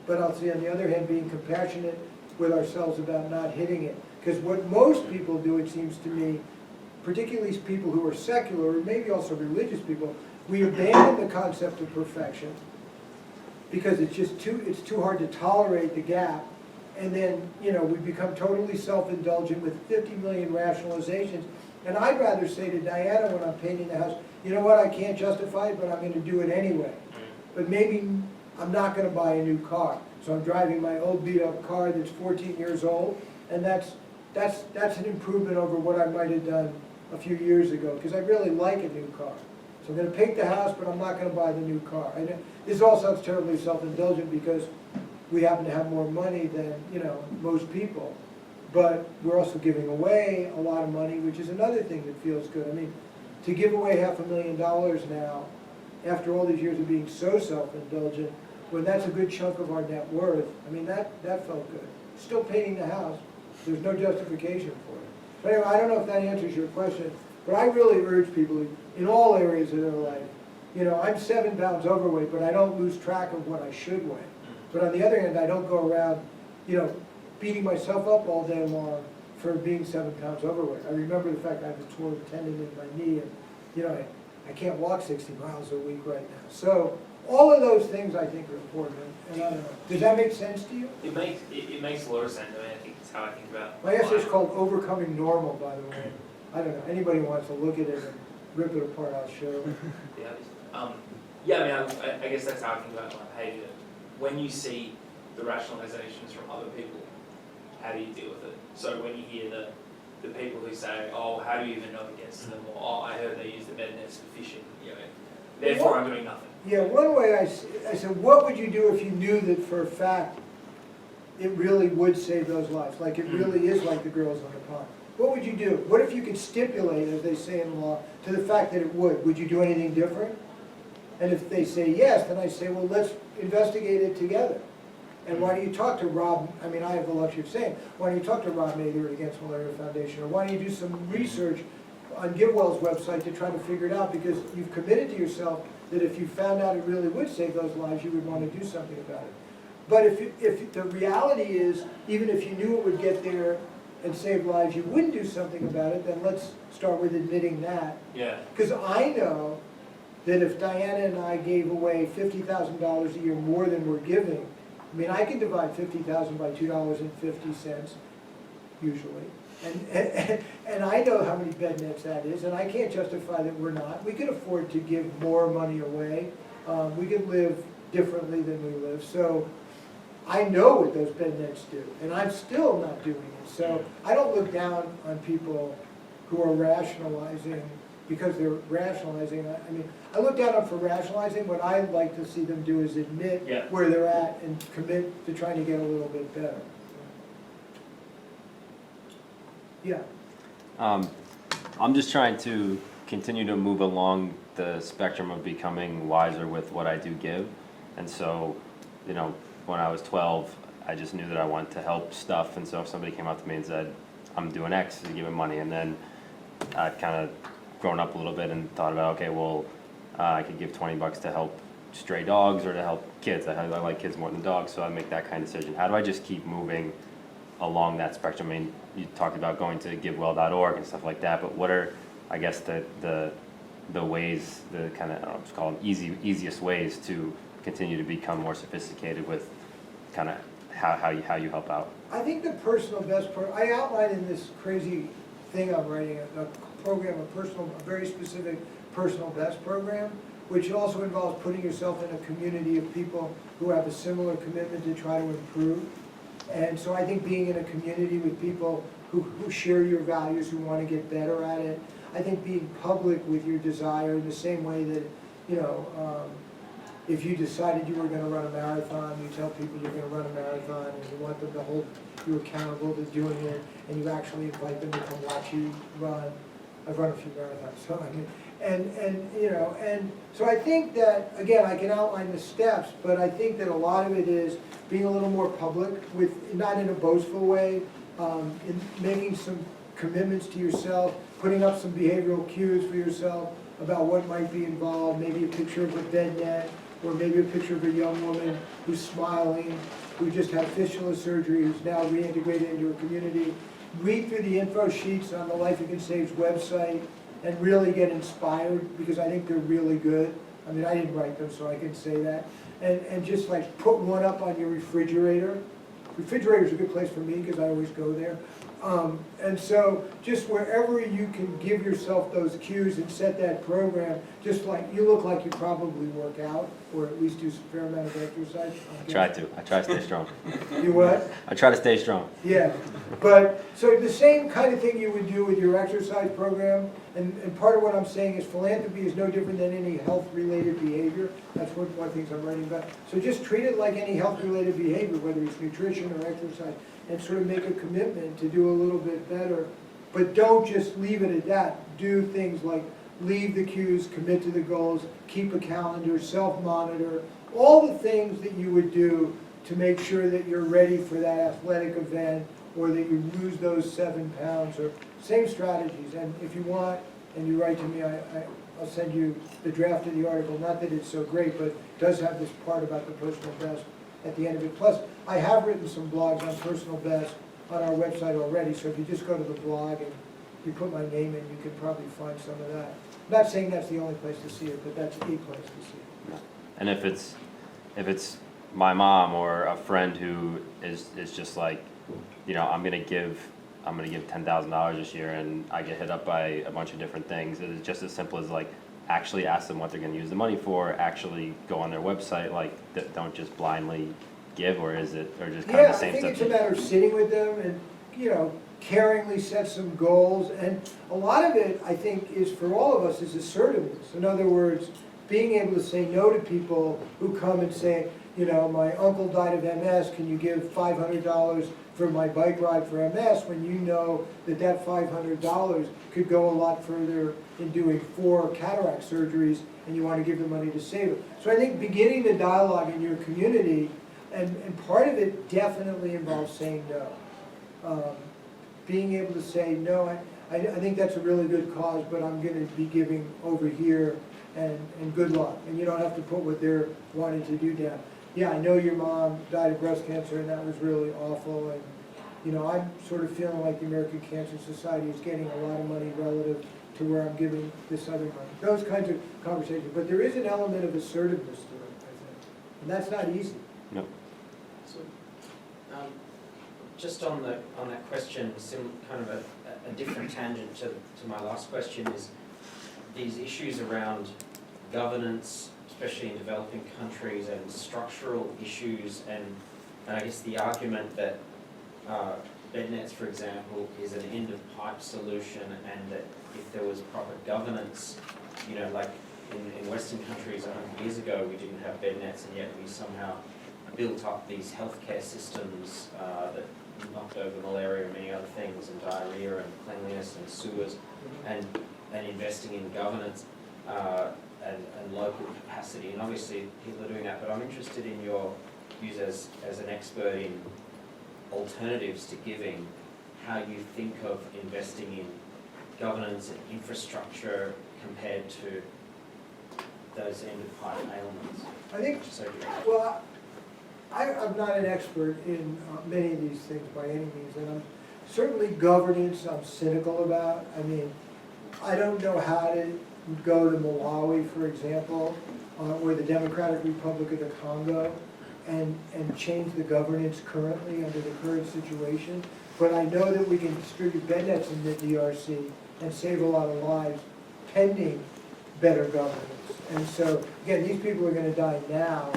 Speaker 3: but I'll say on the other hand, being compassionate with ourselves about not hitting it. Because what most people do, it seems to me, particularly people who are secular, or maybe also religious people, we abandon the concept of perfection because it's just too hard to tolerate the gap. And then, we become totally self-indulgent with 50 million rationalizations. And I'd rather say to Diana when I'm painting the house, you know what, I can't justify it, but I'm going to do it anyway. But maybe I'm not going to buy a new car. So I'm driving my old beat-up car that's 14 years old, and that's an improvement over what I might have done a few years ago, because I really like a new car. So I'm going to paint the house, but I'm not going to buy the new car. I know this all sounds terribly self-indulgent because we happen to have more money than, most people. But we're also giving away a lot of money, which is another thing that feels good. I mean, to give away $500,000 now, after all these years of being so self-indulgent, when that's a good chunk of our net worth, I mean, that felt good. Still painting the house, there's no justification for it. But anyway, I don't know if that answers your question, but I really urge people in all areas of their life. I'm 7 pounds overweight, but I don't lose track of what I should weigh. But on the other hand, I don't go around, beating myself up all day long for being 7 pounds overweight. I remember the fact I have a torn tendon in my knee, and I can't walk 60 miles a week right now. So all of those things I think are important, and I don't know. Does that make sense to you?
Speaker 6: It makes a lot of sense. I mean, I think it's how I think about
Speaker 3: My essay is
Speaker 6: life.
Speaker 3: called Overcoming Normal, by the way. I don't know, anybody who wants to look at it and rip it apart, I'll show.
Speaker 6: Yeah, I mean, I guess that's how I think about my behaviour. When you see the rationalizations from other people, how do you deal with it? So when you hear the people who say, oh, how do you even know against them? Or, oh, I heard they use the bed nets for fishing, you know, therefore I'm doing nothing.
Speaker 3: Yeah, one way I said, what would you do if you knew that for a fact it really would save those lives? Like it really is like the girls on the pond. What would you do? What if you could stipulate, as they say in law, to the fact that it would? Would you do anything different? And if they say yes, then I say, well, let's investigate it together. And why don't you talk to Rob, I mean, I have the luxury of saying, why don't you talk to Rob Mather at Against Malaria Foundation, or why don't you do some research on GiveWell's website to try to figure it out, because you've committed to yourself that if you found out it really would save those lives, you would want to do something about it. But if the reality is, even if you knew it would get there and save lives, you wouldn't do something about it, then let's start with admitting that.
Speaker 6: Yeah.
Speaker 3: Because I know that if Diana and I gave away $50,000 a year more than we're giving, I mean, I can divide $50,000 by $2.50 usually, and I know how many bed nets that is, and I can't justify that we're not. We could afford to give more money away. We could live differently than we live. So I know what those bed nets do, and I'm still not doing it. So I don't look down on people who are rationalizing because they're rationalizing. I mean, I look down on them for rationalizing. What I'd like to see them do is admit where they're at and commit to trying to get a little bit better. Yeah.
Speaker 7: I'm just trying to continue to move along the spectrum of becoming wiser with what I do give. And so, you know, when I was 12, I just knew that I wanted to help stuff. And so if somebody came up to me and said, I'm doing X, to give them money. And then I'd kind of grown up a little bit and thought about, okay, well, I could give $20 to help stray dogs or to help kids. I like kids more than dogs, so I make that kind of decision. How do I just keep moving along that spectrum? I mean, you talked about going to givewell.org and stuff like that, but what are, I guess, the ways, the kind of, I don't know, let's call them easiest ways to continue to become more sophisticated with kind of how you help out?
Speaker 3: I think the personal best I outlined in this crazy thing I'm writing, a program, a very specific personal best program, which also involves putting yourself in a community of people who have a similar commitment to try to improve. And so I think being in a community with people who share your values, who want to get better at it, I think being public with your desire in the same way that, you know, if you decided you were going to run a marathon, you tell people you're going to run a marathon and you want them to hold you accountable to doing it, and you actually invite them to come watch you run. I've run a few marathons, so I mean, and you know, and so I think that, again, I can outline the steps, but I think that a lot of it is being a little more public, with not in a boastful way, in making some commitments to yourself, putting up some behavioral cues for yourself about what might be involved, maybe a picture of a bed net, or maybe a picture of a young woman who's smiling, who just had fistula surgery, who's now reintegrated into a community. Read through the info sheets on the Life You Can Save's website and really get inspired, because I think they're really good. I mean, I didn't write them, so I can say that. And just like put one up on your refrigerator. Refrigerator's a good place for me because I always go there. And so just wherever you can give yourself those cues and set that program, just like you look like you probably work out, or at least do a fair amount of exercise.
Speaker 7: I try to stay strong.
Speaker 3: You what?
Speaker 7: I try to stay strong.
Speaker 3: Yeah, but so the same kind of thing you would do with your exercise program, and part of what I'm saying is philanthropy is no different than any health-related behavior. That's one of the things I'm writing about. So just treat it like any health-related behavior, whether it's nutrition or exercise, and sort of make a commitment to do a little bit better. But don't just leave it at that. Do things like leave the cues, commit to the goals, keep a calendar, self-monitor, all the things that you would do to make sure that you're ready for that athletic event, or that you lose those 7 pounds, or same strategies. And if you want, and you write to me, I'll send you the draft of the article. Not that it's so great, but it does have this part about the personal best at the end of it. Plus, I have written some blogs on personal best on our website already, so if you just go to the blog and you put my name in, you can probably find some of that. I'm not saying that's the only place to see it, but that's a place to see it.
Speaker 7: And if it's my mom or a friend who is just like, you know, I'm gonna give $10,000 this year, and I get hit up by a bunch of different things. It is just as simple as like, actually ask them what they're gonna use the money for, actually go on their website, like, don't just blindly give, or is it, or just kind of the same
Speaker 3: Yeah, I
Speaker 7: stuff?
Speaker 3: think it's a matter of sitting with them and, you know, caringly set some goals. And a lot of it, I think, is for all of us is assertiveness. In other words, being able to say no to people who come and say, you know, my uncle died of MS, can you give $500 for my bike ride for MS, when you know that that $500 could go a lot further in doing 4 cataract surgeries, and you want to give the money to save it. So I think beginning the dialogue in your community, and part of it definitely involves saying no. Being able to say, no, I think that's a really good cause, but I'm going to be giving over here, and good luck. And you don't have to put what they're wanting to do down. Yeah, I know your mom died of breast cancer, and that was really awful. And, you know, I'm sort of feeling like the American Cancer Society is getting a lot of money relative to where I'm giving this other money. Those kinds of conversations. But there is an element of assertiveness to it, I think. And that's not easy.
Speaker 7: No.
Speaker 5: So, just on that question, kind of a different tangent to my last question, is these issues around governance, especially in developing countries, and structural issues, and I guess the argument that bed nets, for example, is an end-of-pipe solution, and that if there was proper governance, you know, like in Western countries 100 years ago, we didn't have bed nets, and yet we somehow built up these healthcare systems that knocked over malaria and many other things, and diarrhea and cleanliness and sewers, and investing in governance and local capacity. And obviously people are doing that, but I'm interested in your views as an expert in alternatives to giving, how you think of investing in governance and infrastructure compared to those end-of-pipe ailments.
Speaker 3: I think,
Speaker 5: So,
Speaker 3: well, I'm not an expert in many of these things by any means, and certainly governance I'm cynical about. I mean, I don't know how to go to Malawi, for example, or the Democratic Republic of the Congo, and change the governance currently under the current situation. But I know that we can distribute bed nets in the DRC and save a lot of lives pending better governance. And so, again, these people are going to die now.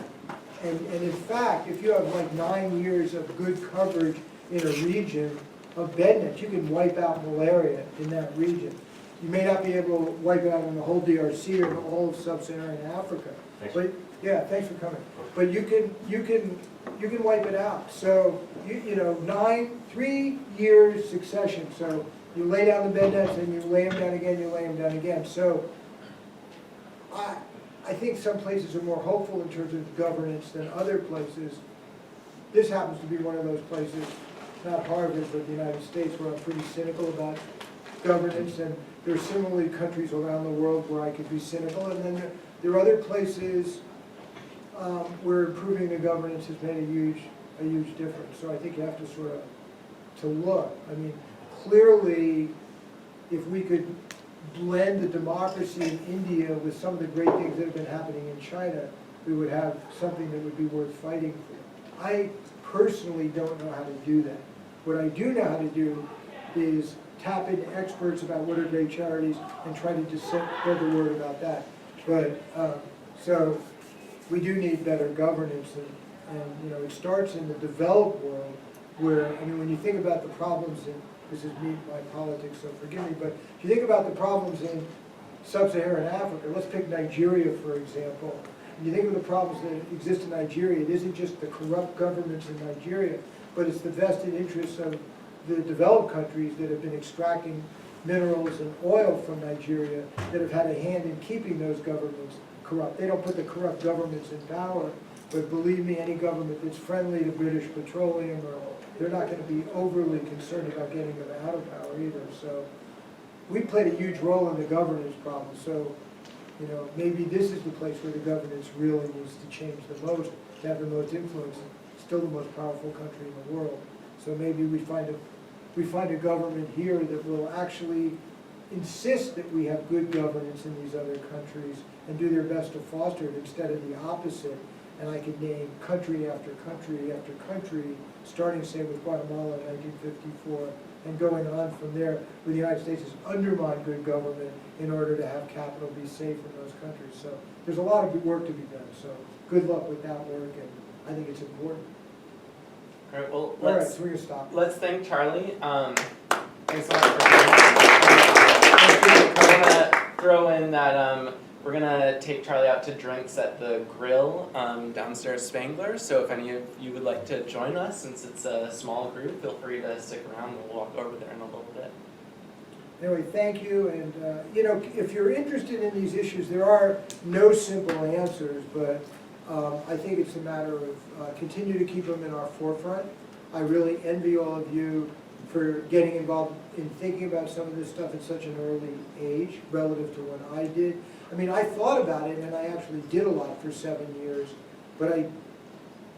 Speaker 3: And in fact, if you have like 9 years of good coverage in a region of bed nets, you can wipe out malaria in that region. You may not be able to wipe it out in the whole DRC or the whole of sub-Saharan Africa. But yeah, thanks for coming. But you can wipe it out. So you know, 3 years succession. So you lay down the bed nets and you lay them down again. You lay them down again. So I think some places are more hopeful in terms of governance than other places. This happens to be one of those places, not Harvard, but the United States, where I'm pretty cynical about governance. And there are similarly countries around the world where I could be cynical. And then there are other places where improving the governance has made a huge difference. So I think you have to sort of to look. I mean, clearly, if we could blend the democracy in India with some of the great things that have been happening in China, we would have something that would be worth fighting for. I personally don't know how to do that. What I do know how to do is tap into experts about what are great charities and try to spread the word about that. But so we do need better governance, and you know, it starts in the developed world, where, I mean, when you think about the problems in, this is me, my politics, so forgive me, but if you think about the problems in sub-Saharan Africa, let's pick Nigeria, for example. When you think of the problems that exist in Nigeria, it isn't just the corrupt governments in Nigeria, but it's the vested interests of the developed countries that have been extracting minerals and oil from Nigeria that have had a hand in keeping those governments corrupt. They don't put the corrupt governments in power, but believe me, any government that's friendly to British Petroleum, or they're not going to be overly concerned about getting them out of power either. So we played a huge role in the governance problem. So, you know, maybe this is the place where the governance really needs to change the most, to have the most influence. It's still the most powerful country in the world. So maybe we find a government here that will actually insist that we have good governance in these other countries and do their best to foster it instead of the opposite. And I could name country after country after country, starting, say, with Guatemala in 1954, and going on from there, where the United States has undermined good government in order to have capital be safe in those countries. So there's a lot of good work to be done. So good luck with that work, and I think it's important.
Speaker 2: All right, well,
Speaker 3: All right,
Speaker 2: let's
Speaker 3: so we're gonna stop.
Speaker 2: thank Charlie. Thanks so much for coming. I'm gonna throw in that we're gonna take Charlie out to drinks at the grill downstairs Spangler. So if any of you would like to join us, since it's a small group, feel free to stick around. We'll walk over there in a little bit.
Speaker 3: Anyway, thank you, and you know, if you're interested in these issues, there are no simple answers, but I think it's a matter of continue to keep them in our forefront. I really envy all of you for getting involved in thinking about some of this stuff at such an early age relative to when I did. I mean, I thought about it, and I actually did a lot for 7 years, but I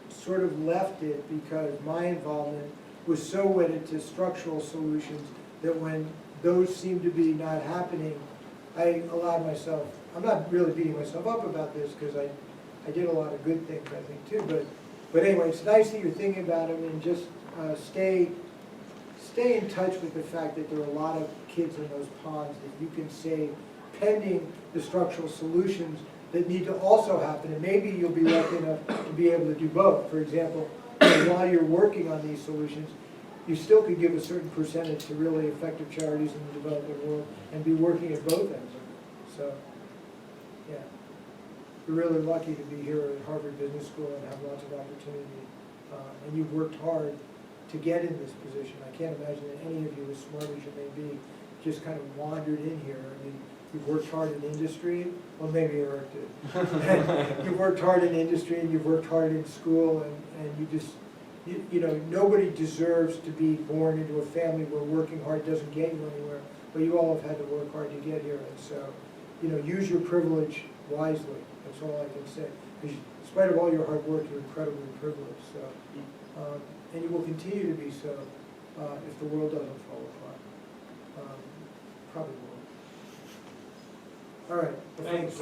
Speaker 3: sort of left it because my involvement was so wedded to structural solutions that when those seemed to be not happening, I allowed myself, I'm not really beating myself up about this because I did a lot of good things, I think, too, but anyway, it's nice that you're thinking about them, and just stay in touch with the fact that there are a lot of kids in those ponds that you can save pending the structural solutions that need to also happen, and maybe you'll be lucky enough to be able to do both. For example, while you're working on these solutions, you still could give a certain percentage to really effective charities in the developing world and be working at both ends of it. So, yeah. You're really lucky to be here at Harvard Business School and have lots of opportunity. And you've worked hard to get in this position. I can't imagine that any of you, as smart as you may be, just kind of wandered in here. I mean, you've worked hard in industry. Well, maybe Eric did. You've worked hard in industry, and you've worked hard in school, and you just, you know, nobody deserves to be born into a family where working hard doesn't get you anywhere, but you all have had to work hard to get here, and so, you know, use your privilege wisely. That's all I can say. Because in spite of all your hard work, you're incredibly privileged, so, and you will continue to be so if the world doesn't fall apart. Probably won't. All right. Well,
Speaker 2: Thanks.